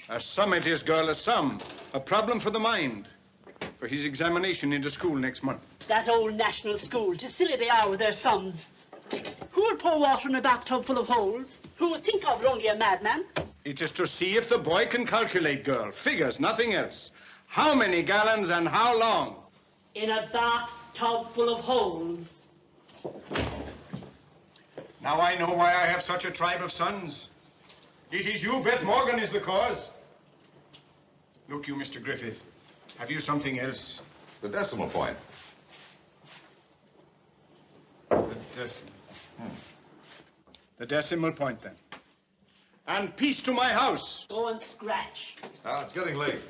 A sum it is, girl, a sum. A problem for the mind. For his examination into school next month.
That old national school. 'Tis silly they are with their sums. Who would pour water in a bathtub full of holes? Who would think of it? Only a madman.
It is to see if the boy can calculate, girl. Figures, nothing else. How many gallons and how long?
In a bathtub full of holes.
Now I know why I have such a tribe of sons. It is you, Beth Morgan, is the cause. Look you, Mr. Griffith. Have you something else?
The decimal point.
The decimal point, then. And peace to my house.
Go and scratch.
It's getting late.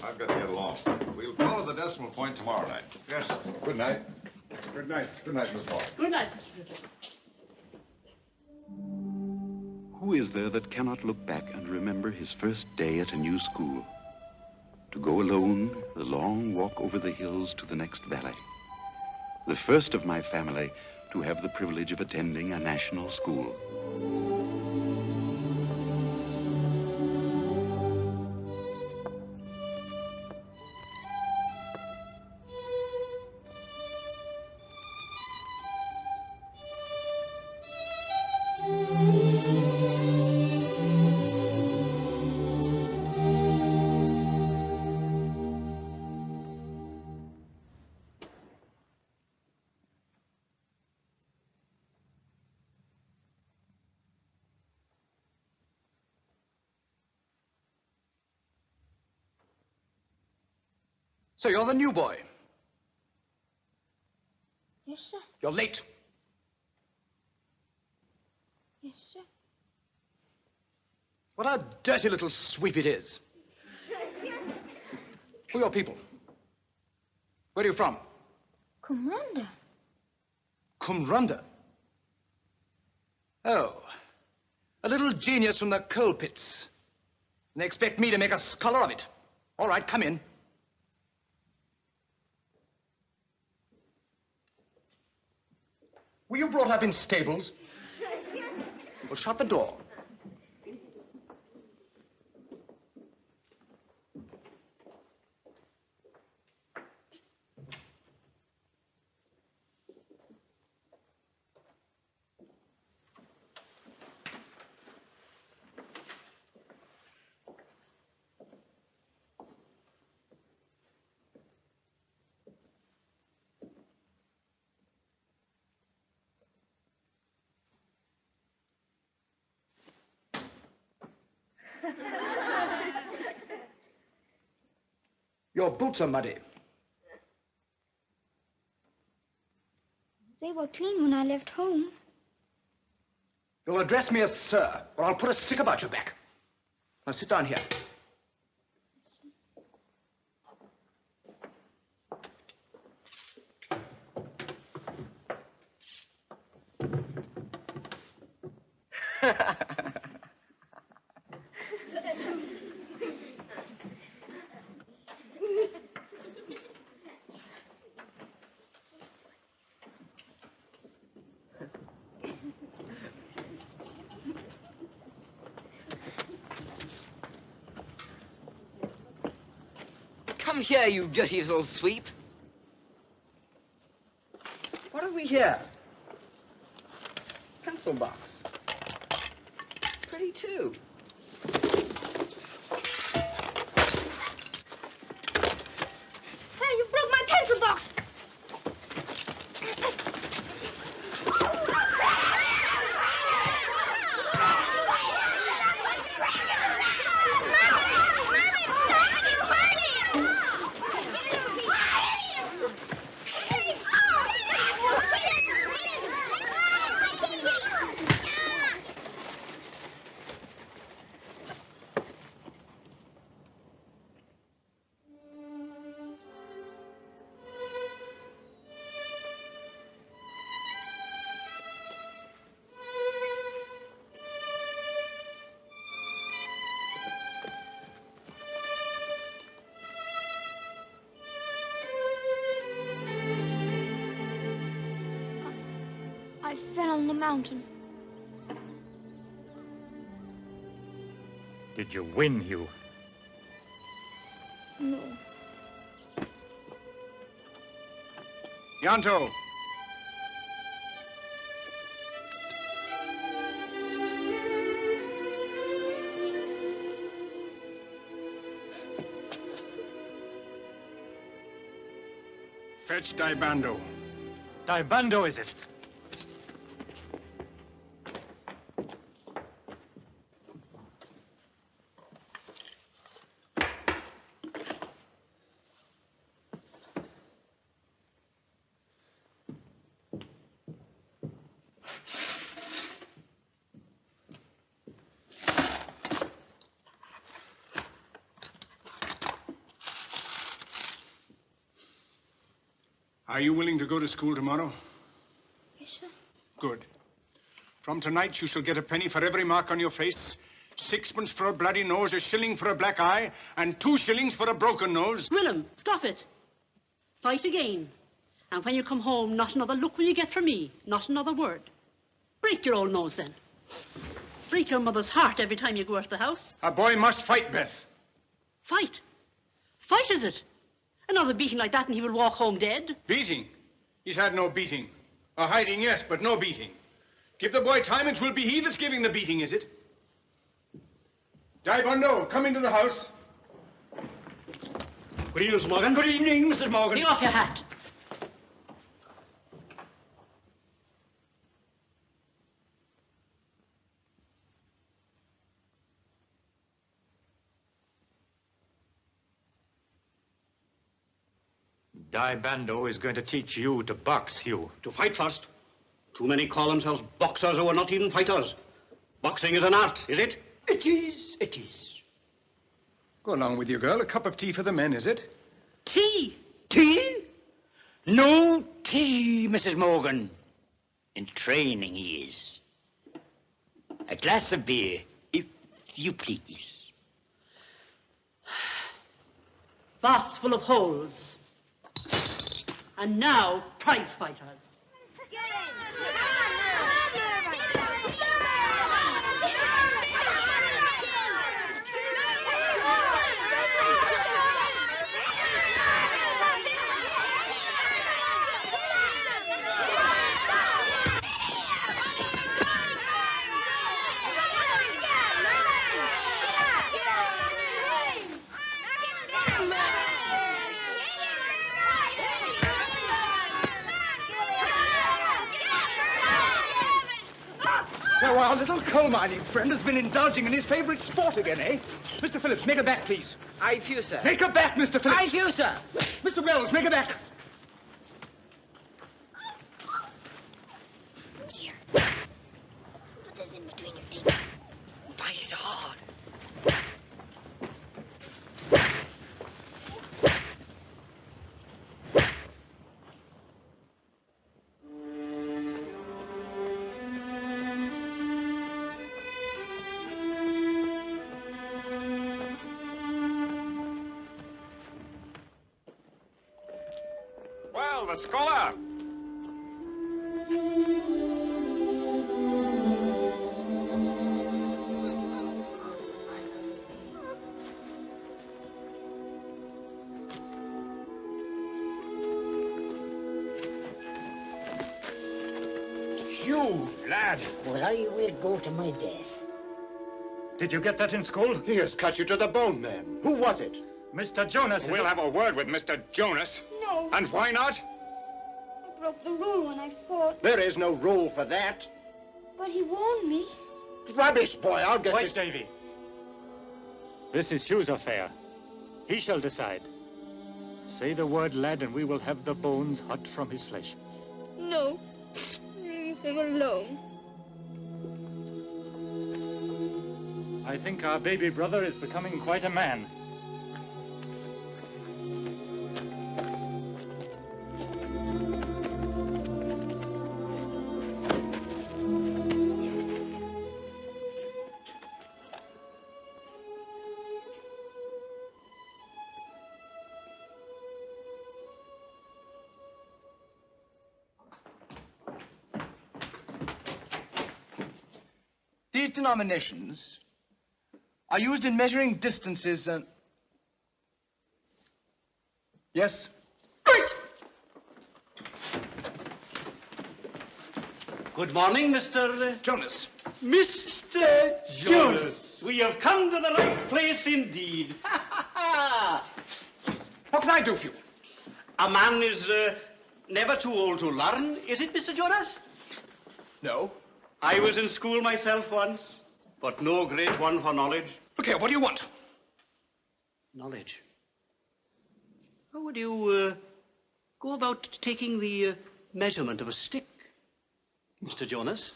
I've got to get along. We'll follow the decimal point tomorrow night.
Yes.
Good night.
Good night.
Good night, Miss Morgan.
Good night, Mr. Griffith.
Who is there that cannot look back and remember his first day at a new school? To go alone, the long walk over the hills to the next valley. The first of my family to have the privilege of attending a national school.
So you're the new boy.
Yes, sir.
You're late.
Yes, sir.
What a dirty little sweep it is. Who are your people? Where are you from?
Kumranda.
Kumranda? Oh, a little genius from the coal pits. And they expect me to make a scholar of it. All right, come in. Were you brought up in stables? Well, shut the door. Your boots are muddy.
They were clean when I left home.
You'll address me as sir, or I'll put a stick about your back. Now sit down here.
Come here, you dirty little sweep. What have we here? Pencil box. Pretty, too.
Hey, you broke my pencil box! I fell on the mountain.
Did you win, Hugh?
No.
Yanto! Fetch Daibando.
Daibando, is it?
Are you willing to go to school tomorrow?
Yes, sir.
Good. From tonight, you shall get a penny for every mark on your face, 6pence for a bloody nose, 1 shilling for a black eye, and 2 shillings for a broken nose.
Willem, stop it. Fight again. And when you come home, not another look will you get from me. Not another word. Break your old nose, then. Break your mother's heart every time you go out of the house.
A boy must fight, Beth.
Fight? Fight, is it? Another beating like that and he will walk home dead.
Beating? He's had no beating. A hiding, yes, but no beating. Give the boy time, it will be he that's giving the beating, is it? Daibando, come into the house.
Good evening, Mrs. Morgan. Good evening, Mrs. Morgan.
Take off your hat.
Daibando is going to teach you to box, Hugh.
To fight first. Too many call themselves boxers who are not even fighters. Boxing is an art, is it?
It is. It is.
Go along with you, girl. A cup of tea for the men, is it?
Tea?
Tea? No tea, Mrs. Morgan. In training he is. A glass of beer, if you please.
Baths full of holes. And now, prize fighters.
So our little coal mining friend has been indulging in his favorite sport again, eh? Mr. Phillips, make her back, please.
I refuse, sir.
Make her back, Mr. Phillips.
I refuse, sir.
Mr. Wells, make her back.
Here. Put this in between your teeth.
Bite it hard.
Well, the scholar.
you, lad.
Well, I will go to my death.
Did you get that in school?
He has cut you to the bone, man. Who was it?
Mr. Jonas.
We'll have a word with Mr. Jonas.
No.
And why not?
I broke the rule when I fought.
There is no rule for that.
But he warned me.
Rubbish, boy. I'll get
Wait,
this.
Davy. This is Hugh's affair. He shall decide. Say the word, lad, and we will have the bones hot from his flesh.
No. Leave him alone.
I think our baby brother is becoming quite a man.
These denominations are used in measuring distances and... Yes?
Right! Good morning, Mr.
Jonas.
Mr. Jonas. We have come to the right place indeed.
What can I do for you?
A man is never too old to learn, is it, Mr. Jonas?
No.
I was in school myself once, but no great one for knowledge.
Look here, what do you want?
Knowledge. How would you go about taking the measurement of a stick, Mr. Jonas?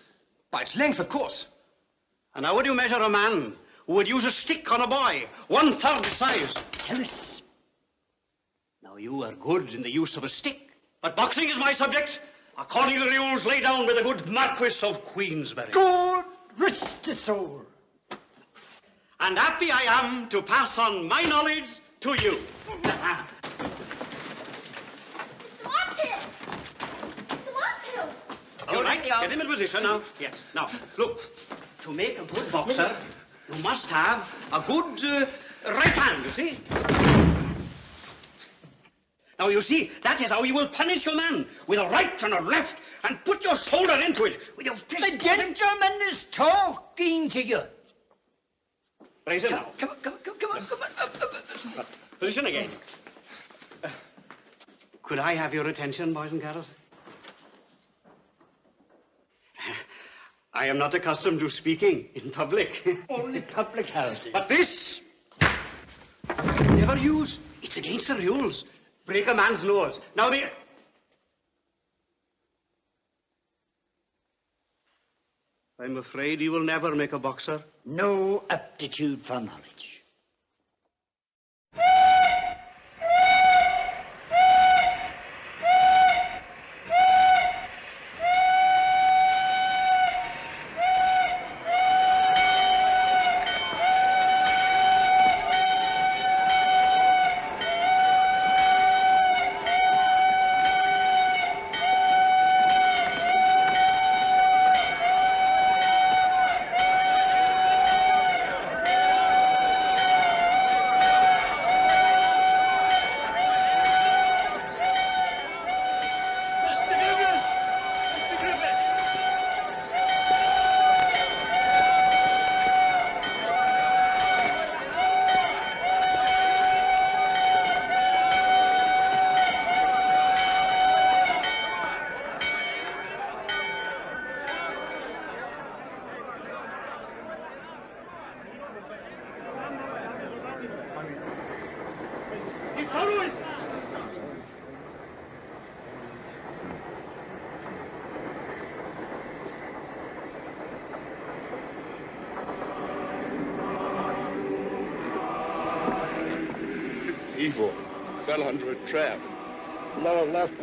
By its length, of course.
And how would you measure a man who would use a stick on a boy, 1/3 the size?
Tell us.
Now, you are good in the use of a stick, but boxing is my subject, according to the rules laid down by the good Marquis of Queensberry.
God rest his soul.
And happy I am to pass on my knowledge to you.
Mr. Martin! Mr. Martin!
All right, get him in position now. Yes. Now, look, to make a good boxer, you must have a good right hand, you see? Now, you see, that is how you will punish your man, with a right and a left, and put your shoulder into it, with your fist.
The gentleman is talking to you.
Raise it now.
Come on.
Position again. Could I have your attention, boys and girls? I am not accustomed to speaking in public.
Only public houses.
But this, never use. It's against the rules. Break a man's nose. Now I'm afraid you will never make a boxer.
No aptitude for knowledge.
Evo fell under a trap.
Lower left.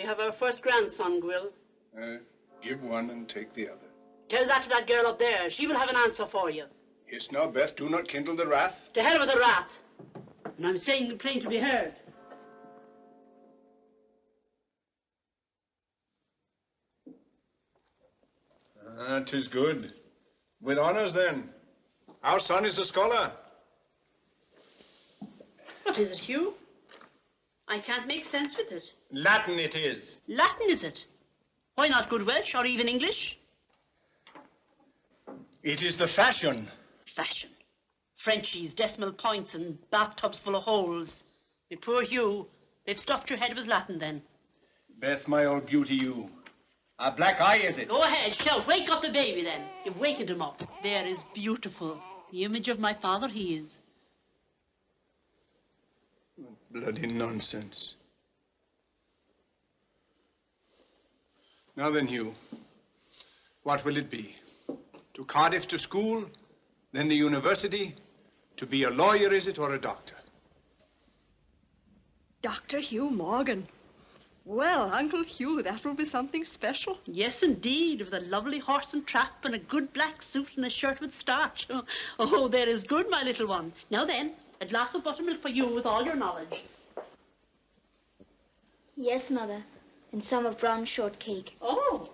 We have our first grandson, Gwyll.
Give one and take the other.
Tell that to that girl up there. She will have an answer for you.
Hist now, Beth, do not kindle the wrath.
To hell with the wrath. And I'm saying plain to be heard.
Ah, 'tis good. With honors, then. Our son is a scholar.
What is it, Hugh? I can't make sense with it.
Latin it is.
Latin, is it? Why not good Welsh or even English?
It is the fashion.
Fashion. Frenchies, decimal points, and bathtubs full of holes. My poor Hugh, they've stuffed your head with Latin, then.
Beth, my old beauty, you. A black eye, is it?
Go ahead, shout. Wake up the baby, then. You've wakened him up. There is beautiful. The image of my father he is.
Bloody nonsense. Now then, Hugh, what will it be? To Cardiff to school, then the university? To be a lawyer, is it, or a doctor?
Dr. Hugh Morgan. Well, Uncle Hugh, that will be something special.
Yes, indeed, with a lovely horse and trap and a good black suit and a shirt with starch. Oh, there is good, my little one. Now then, a glass of buttermilk for you with all your knowledge.
Yes, Mother, and some of Bron's shortcake.
Oh,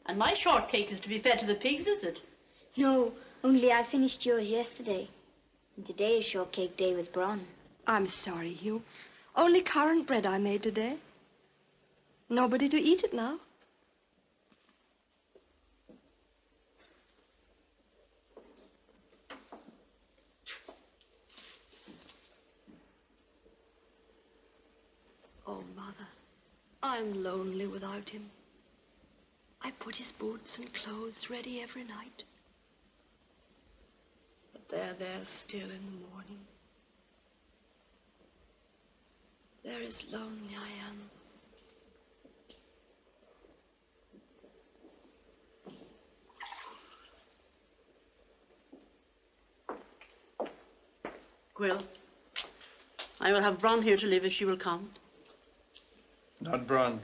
and my shortcake is to be fed to the pigs, is it?
No, only I finished yours yesterday. And today is shortcake day with Bron.
I'm sorry, Hugh. Only currant bread I made today. Nobody to eat it now. Oh, Mother, I'm lonely without him. I put his boots and clothes ready every night. But they're still in the morning. There is lonely I am.
Gwyll, I will have Bron here to live if she will come.
Not Bron.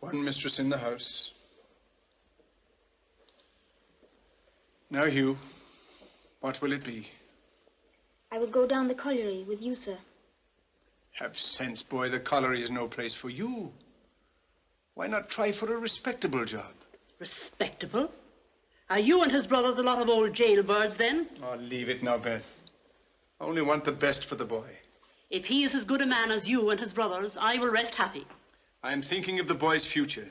One mistress in the house. Now, Hugh, what will it be?
I will go down the colliery with you, sir.
Have sense, boy. The colliery is no place for you. Why not try for a respectable job?
Respectable? Are you and his brothers a lot of old jailbirds, then?
Oh, leave it now, Beth. I only want the best for the boy.
If he is as good a man as you and his brothers, I will rest happy.
I am thinking of the boy's future.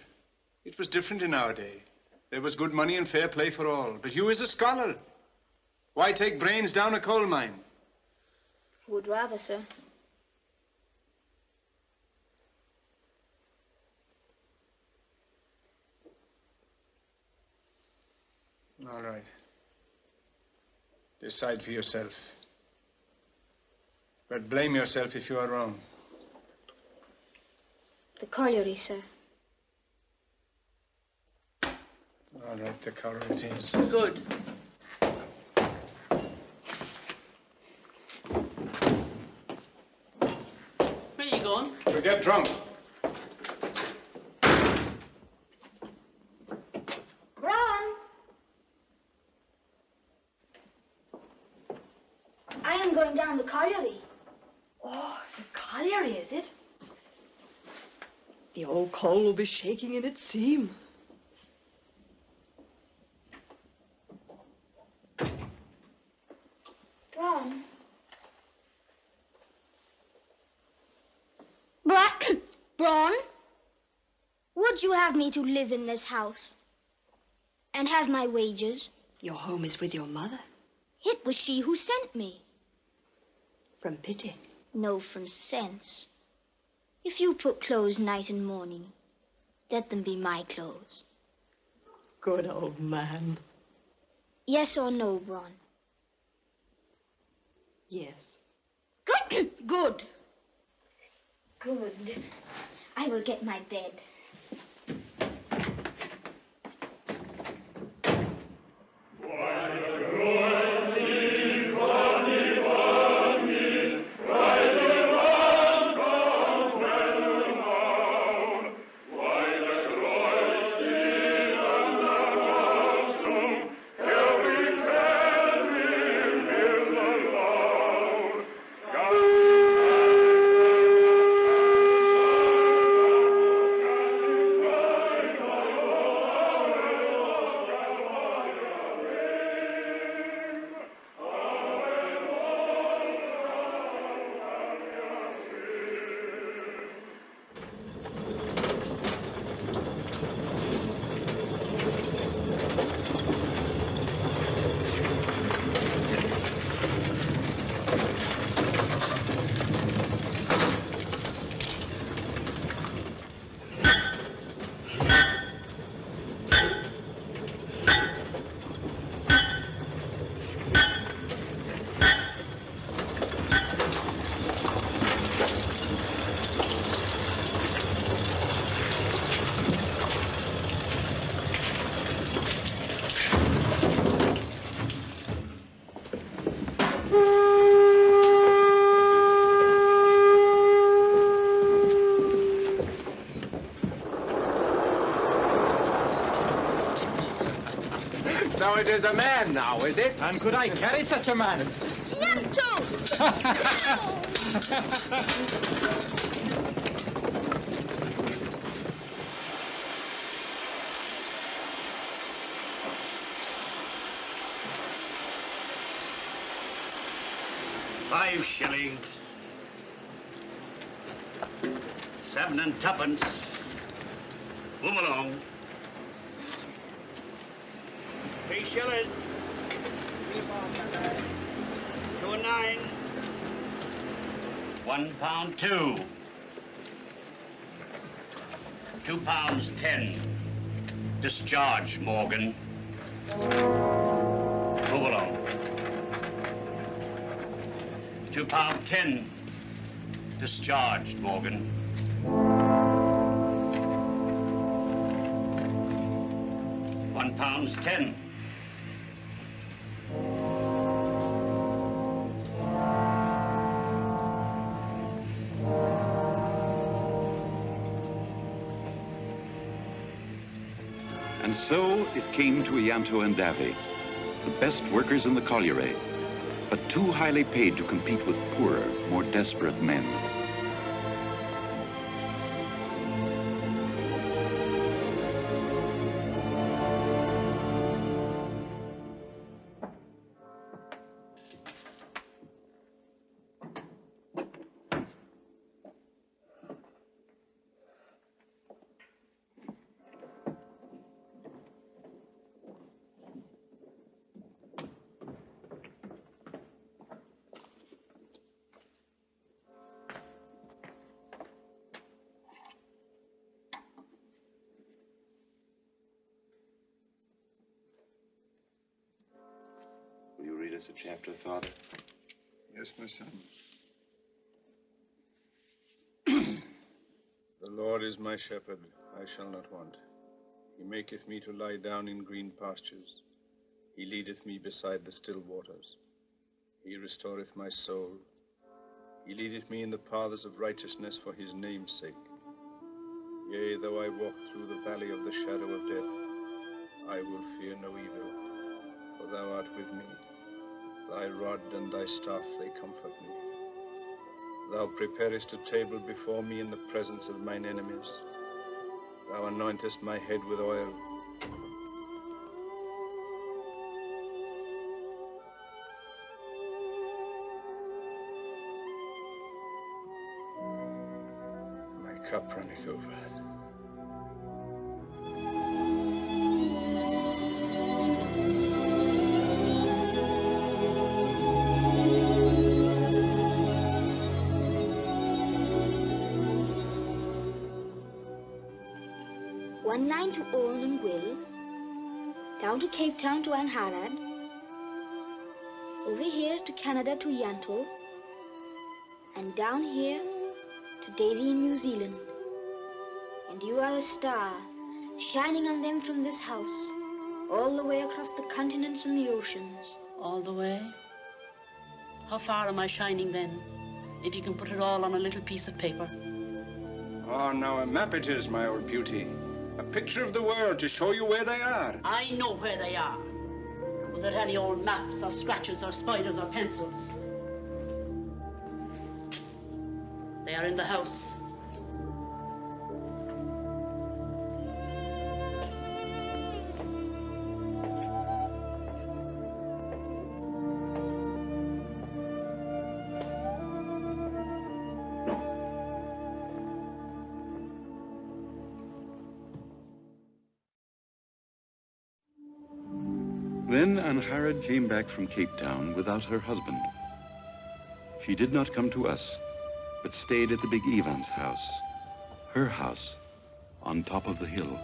It was different in our day. There was good money and fair play for all. But Hugh is a scholar. Why take brains down a coal mine?
Would rather, sir.
All right. Decide for yourself. But blame yourself if you are wrong.
The colliery, sir.
All right, the colliery it is.
Good. Where are you going?
To get drunk.
Going down the colliery.
Oh, the colliery, is it? The old coal will be shaking in its seam.
Bron. Bron, would you have me to live in this house? And have my wages?
Your home is with your mother.
It was she who sent me.
From pity?
No, from sense. If you put clothes night and morning, let them be my clothes.
Good old man.
Yes or no, Bron?
Yes.
Good. Good. Good. I will get my bed.
So it is a man now, is it?
And could I carry such a man?
Yanto!
5 shillings. 7 and 2pence. Move along. 3 shillings. 2 and 9. £1.2. £2.10. Discharge, Morgan. Move along. £2.10. Discharged, Morgan. £1.10.
And so it came to Ianto and Davy, the best workers in the colliery, but too highly paid to compete with poorer, more desperate men.
Will you read us a chapter, Father?
Yes, my son. The Lord is my shepherd, I shall not want. He maketh me to lie down in green pastures. He leadeth me beside the still waters. He restoreth my soul. He leadeth me in the paths of righteousness for his name's sake. Yea, though I walk through the valley of the shadow of death, I will fear no evil, for thou art with me. Thy rod and thy staff, they comfort me. Thou preparest a table before me in the presence of mine enemies. Thou anointest my head with oil. My cup runneth over.
One line to Oran and Will, down to Cape Town to Anharad, over here to Canada to Yanto, and down here to Davy in New Zealand. And you are a star, shining on them from this house, all the way across the continents and the oceans.
All the way? How far am I shining then, if you can put it all on a little piece of paper?
Ah, now a map it is, my old beauty. A picture of the world to show you where they are.
I know where they are, without any old maps or scratches or spiders or pencils. They are in the house.
Then Anharad came back from Cape Town without her husband. She did not come to us, but stayed at the big Ivan's house, her house, on top of the hill.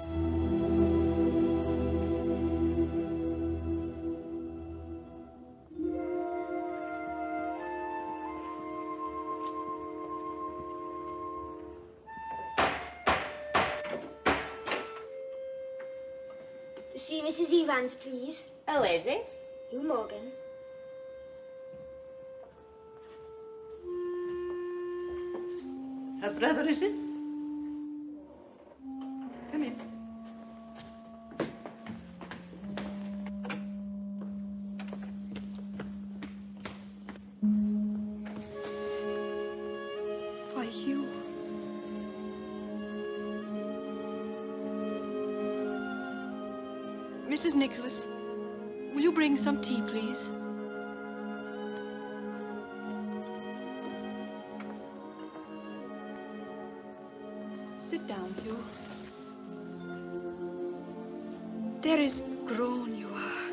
To see Mrs. Evans, please.
Oh, is it?
You, Morgan.
Her brother, is it? Come in.
Mrs. Nicholas, will you bring some tea, please? Sit down, Hugh. There is grown you are,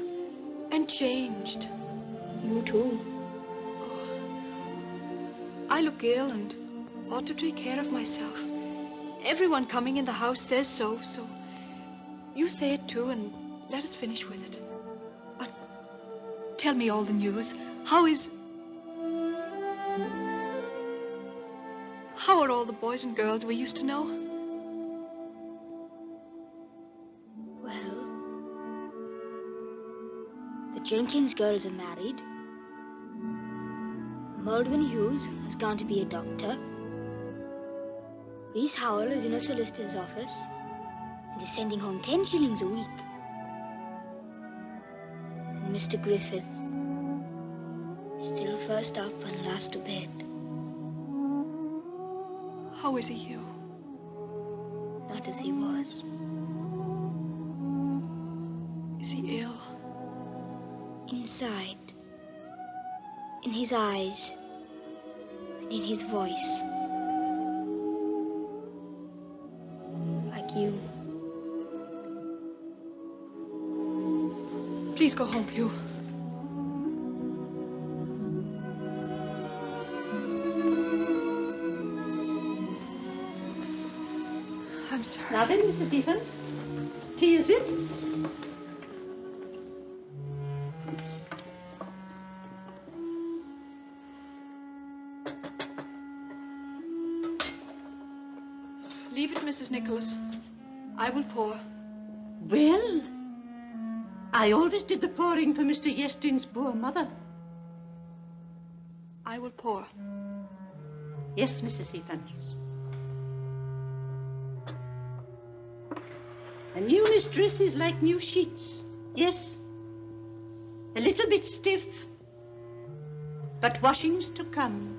and changed.
You too.
I look ill and ought to take care of myself. Everyone coming in the house says so, so you say it too, and let us finish with it. But tell me all the news. How are all the boys and girls we used to know?
Well, the Jenkins girls are married. Maldwin Hughes has gone to be a doctor. Reese Howell is in a solicitor's office and is sending home 10 shillings a week. And Mr. Griffith is still first up and last to bed.
How is he, Hugh?
Not as he was.
Is he ill?
Inside. In his eyes. And in his voice. Like you.
Please go home, Hugh. I'm sorry.
Now then, Mrs. Evans, tea is it?
Leave it, Mrs. Nicholas. I will pour.
Well, I always did the pouring for Mr. Yestin's poor mother.
I will pour.
Yes, Mrs. Evans. A new mistress is like new sheets. Yes. A little bit stiff, but washing's to come.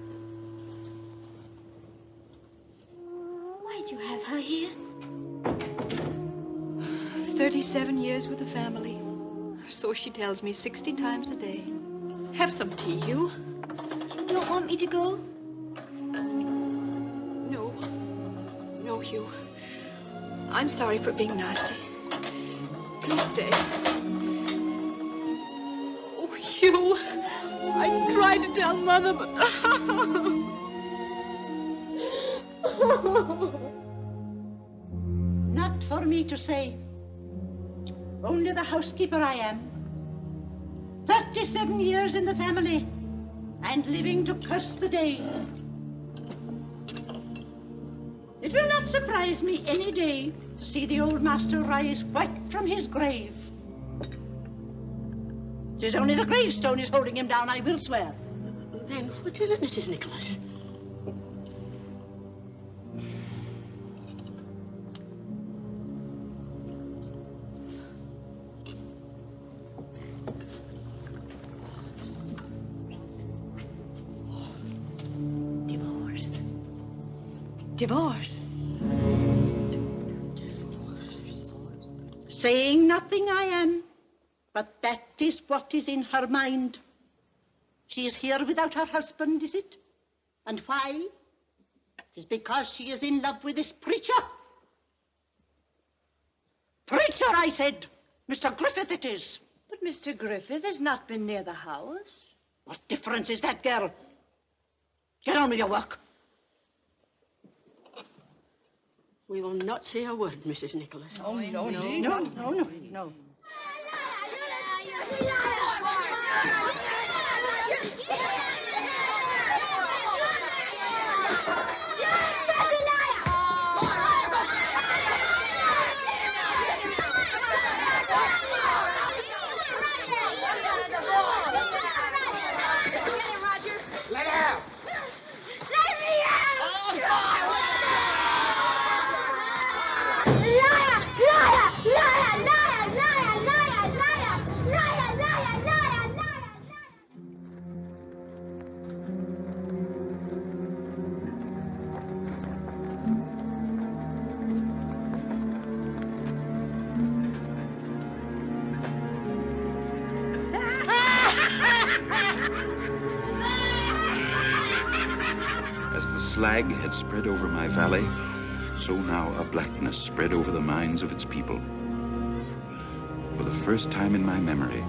Why'd you have her here?
37 years with the family. So she tells me 60 times a day. Have some tea, Hugh.
You don't want me to go?
No. No, Hugh. I'm sorry for being nasty. Please stay. Oh, Hugh. I tried to tell Mother, but...
Not for me to say. Only the housekeeper I am. 37 years in the family, and living to curse the day. It will not surprise me any day to see the old master rise white from his grave. 'Tis only the gravestone is holding him down, I will swear.
Then what is it, Mrs. Nicholas?
Divorce.
Saying nothing I am, but that is what is in her mind. She is here without her husband, is it? And why? It is because she is in love with this preacher. Preacher, I said. Mr. Griffith it is.
But Mr. Griffith has not been near the house.
What difference is that, girl? Get on with your work.
We will not say a word, Mrs. Nicholas.
Oh, no, no.
As the slag had spread over my valley, so now a blackness spread over the minds of its people. For the first time in my memory,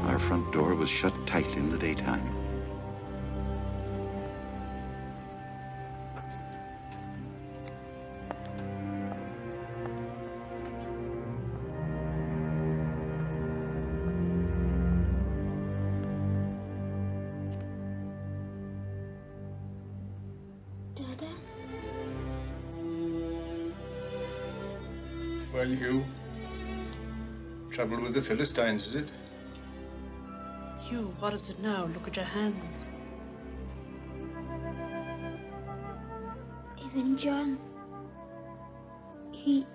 our front door was shut tight in the daytime.
Dada?
Well, you. Trouble with the Philistines, is it?
Hugh, what is it now? Look at your hands.
Even John. He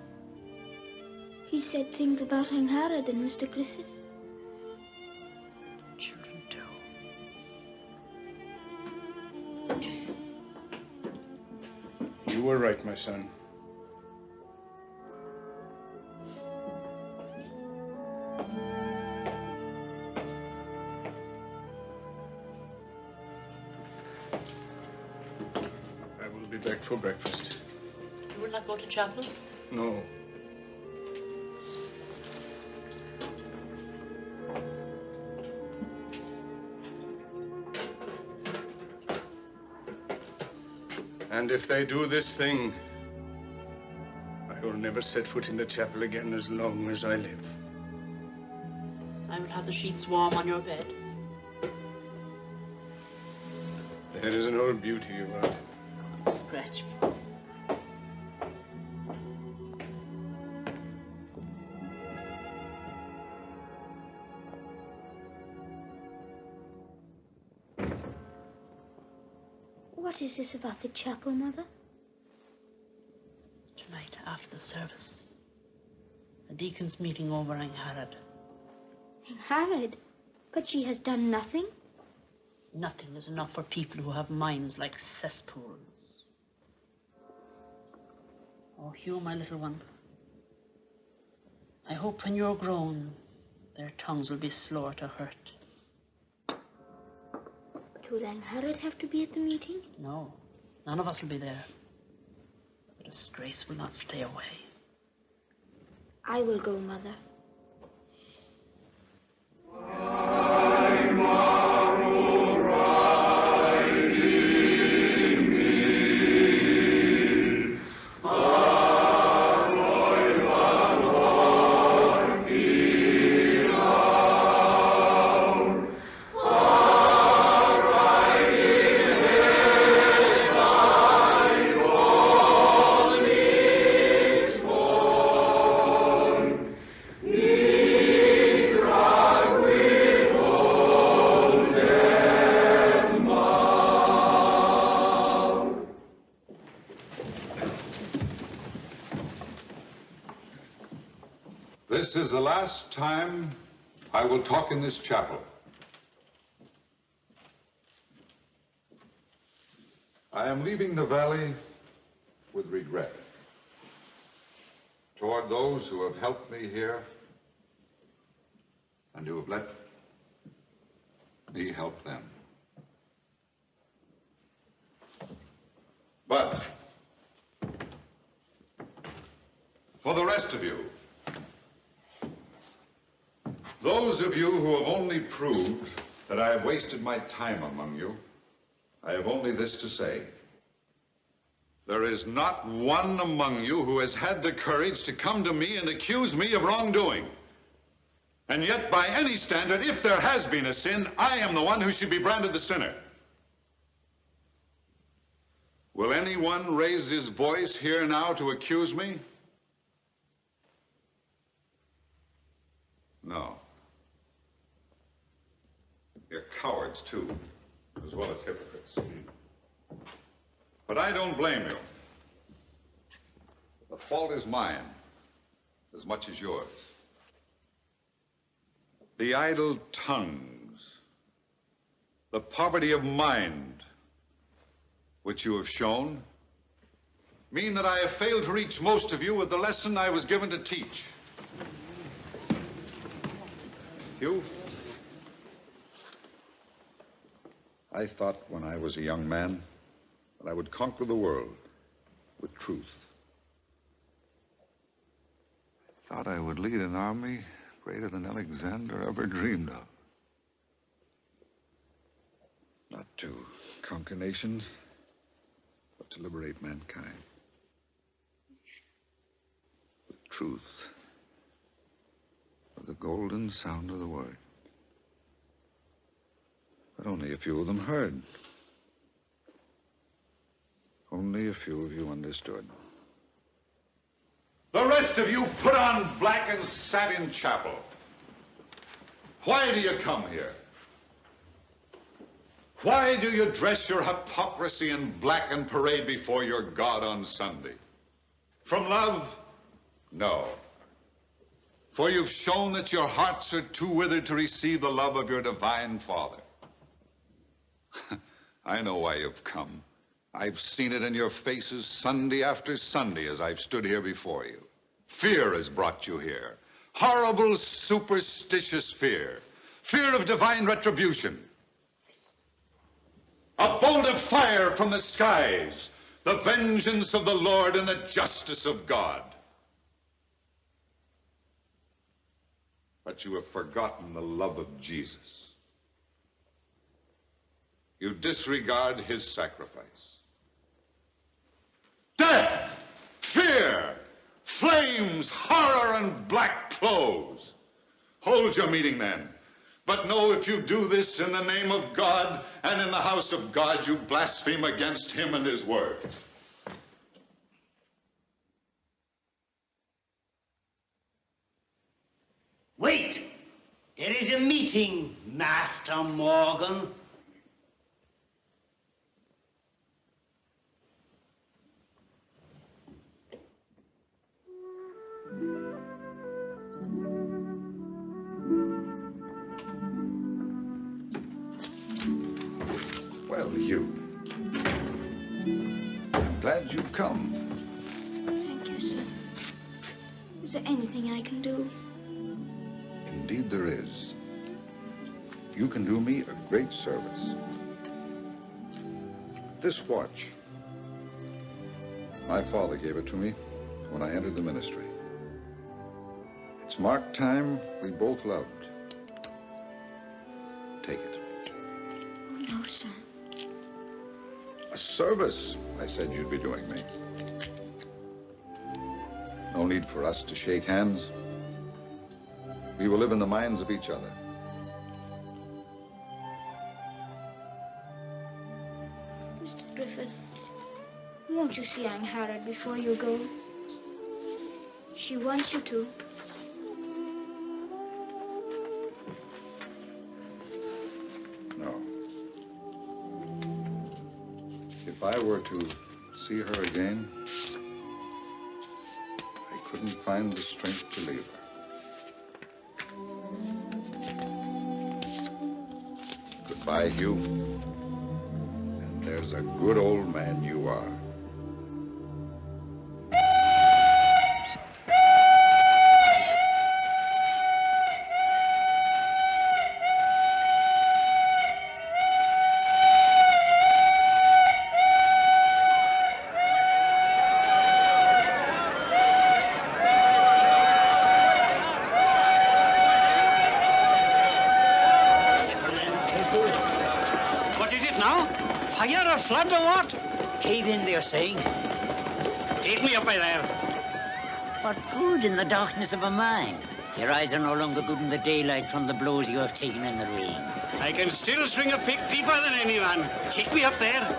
said things about Angharad and Mr. Griffith.
Children do.
You were right, my son. I will be back for breakfast.
You will not go to chapel?
No. And if they do this thing, I will never set foot in the chapel again as long as I live.
I will have the sheets warm on your bed.
There is an old beauty about it.
Scratch.
What is this about the chapel, Mother?
Tonight, after the service, a deacon's meeting over Angharad.
Angharad? But she has done nothing.
Nothing is enough for people who have minds like cesspools. Oh, Hugh, my little one, I hope when you're grown, their tongues will be slower to hurt.
Will Angharad have to be at the meeting?
No, none of us will be there. The disgrace will not stay away.
I will go, Mother.
This is the last time I will talk in this chapel. I am leaving the valley with regret toward those who have helped me here and who have let me help them. But for the rest of you, those of you who have only proved that I have wasted my time among you, I have only this to say. There is not one among you who has had the courage to come to me and accuse me of wrongdoing. And yet, by any standard, if there has been a sin, I am the one who should be branded the sinner. Will anyone raise his voice here now to accuse me? No. You're cowards, too, as well as hypocrites. But I don't blame you. The fault is mine as much as yours. The idle tongues, the poverty of mind which you have shown, mean that I have failed to reach most of you with the lesson I was given to teach. Hugh? I thought when I was a young man that I would conquer the world with truth. I thought I would lead an army greater than Alexander ever dreamed of. Not to conquer nations, but to liberate mankind. With truth. With the golden sound of the word. But only a few of them heard. Only a few of you understood. The rest of you put on black and sat in chapel. Why do you come here? Why do you dress your hypocrisy in black and parade before your God on Sunday? From love? No. For you've shown that your hearts are too withered to receive the love of your divine Father. I know why you've come. I've seen it in your faces Sunday after Sunday as I've stood here before you. Fear has brought you here. Horrible, superstitious fear. Fear of divine retribution. A bolt of fire from the skies. The vengeance of the Lord and the justice of God. But you have forgotten the love of Jesus. You disregard his sacrifice. Death, fear, flames, horror, and black clothes. Hold your meeting then. But know if you do this in the name of God and in the house of God, you blaspheme against him and his word.
Wait! There is a meeting, Master Morgan.
Well, you. I'm glad you've come.
Thank you, sir. Is there anything I can do?
Indeed there is. You can do me a great service. This watch. My father gave it to me when I entered the ministry. It's marked time we both loved. Take it.
Oh, no, sir.
A service, I said you'd be doing me. No need for us to shake hands. We will live in the minds of each other.
Mr. Griffith, won't you see Aunt Harriet before you go? She wants you to.
No. If I were to see her again, I couldn't find the strength to leave her. Goodbye, Hugh. And there's a good old man you are.
Flood or what?
Cave in, they're saying.
Take me up by there.
What good in the darkness of a mine? Your eyes are no longer good in the daylight from the blows you have taken in the rain.
I can still swing a pick deeper than anyone. Take me up there.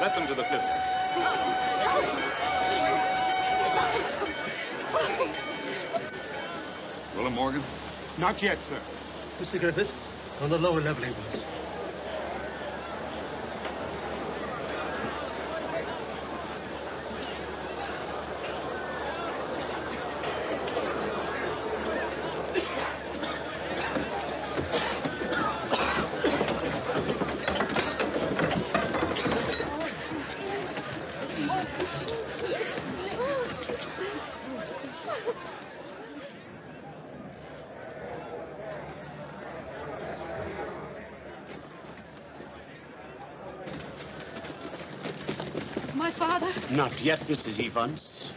Let them to the pit. Willem Morgan?
Not yet, sir.
Mr. Griffith, on the lower level he was.
My father?
Not yet, Mrs. Evans.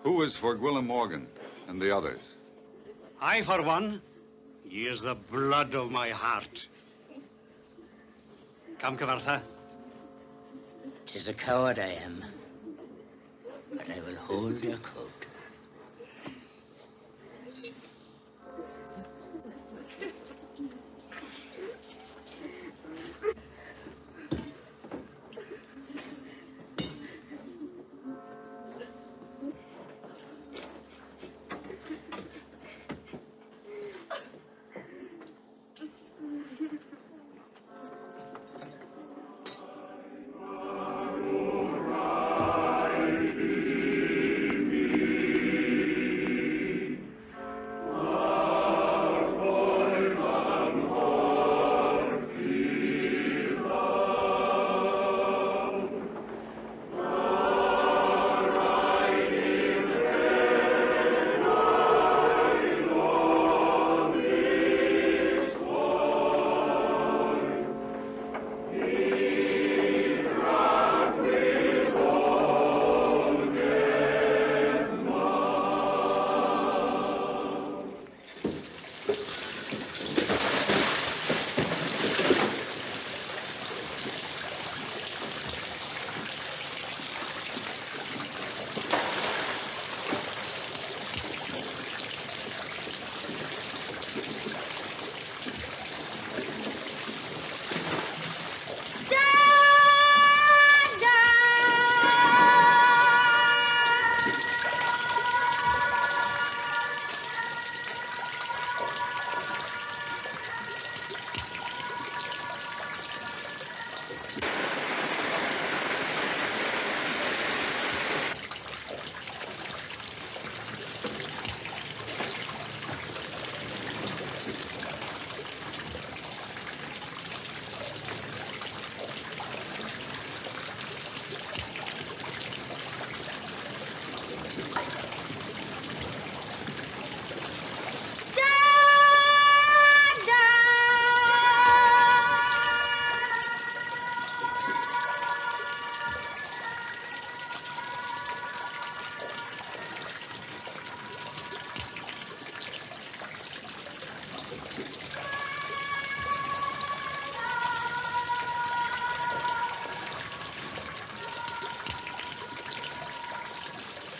Who is for Gwilym Morgan and the others?
I, for one, he is the blood of my heart. Come, Cyfartha.
'Tis a coward I am, but I will hold your coat.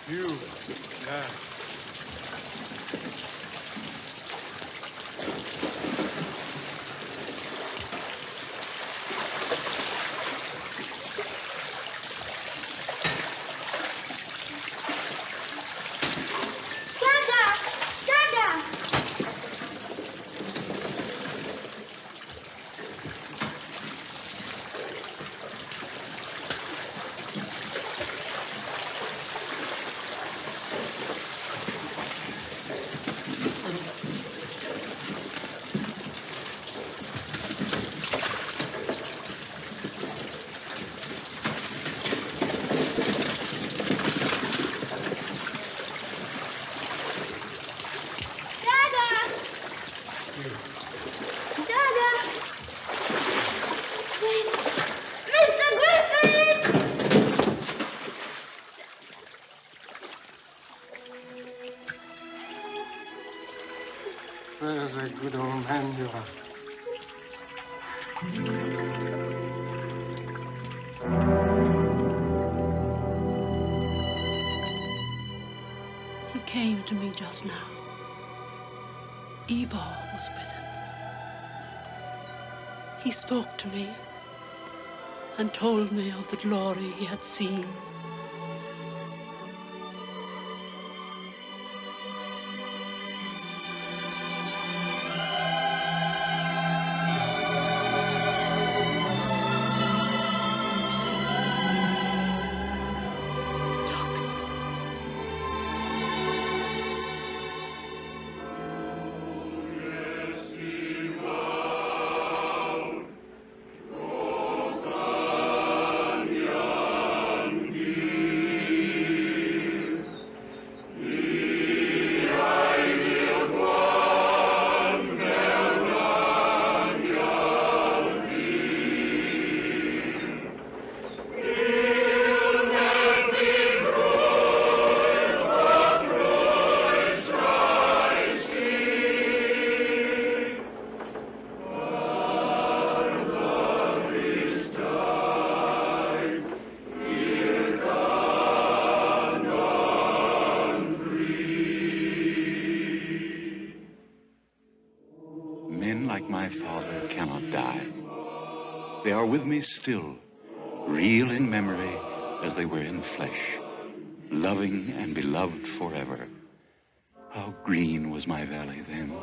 You. Yeah.
Where's a good old man you are?
He came to me just now. Ivor was with him. He spoke to me and told me of the glory he had seen.
They are with me still, real in memory as they were in flesh, loving and beloved forever. How green was my valley then.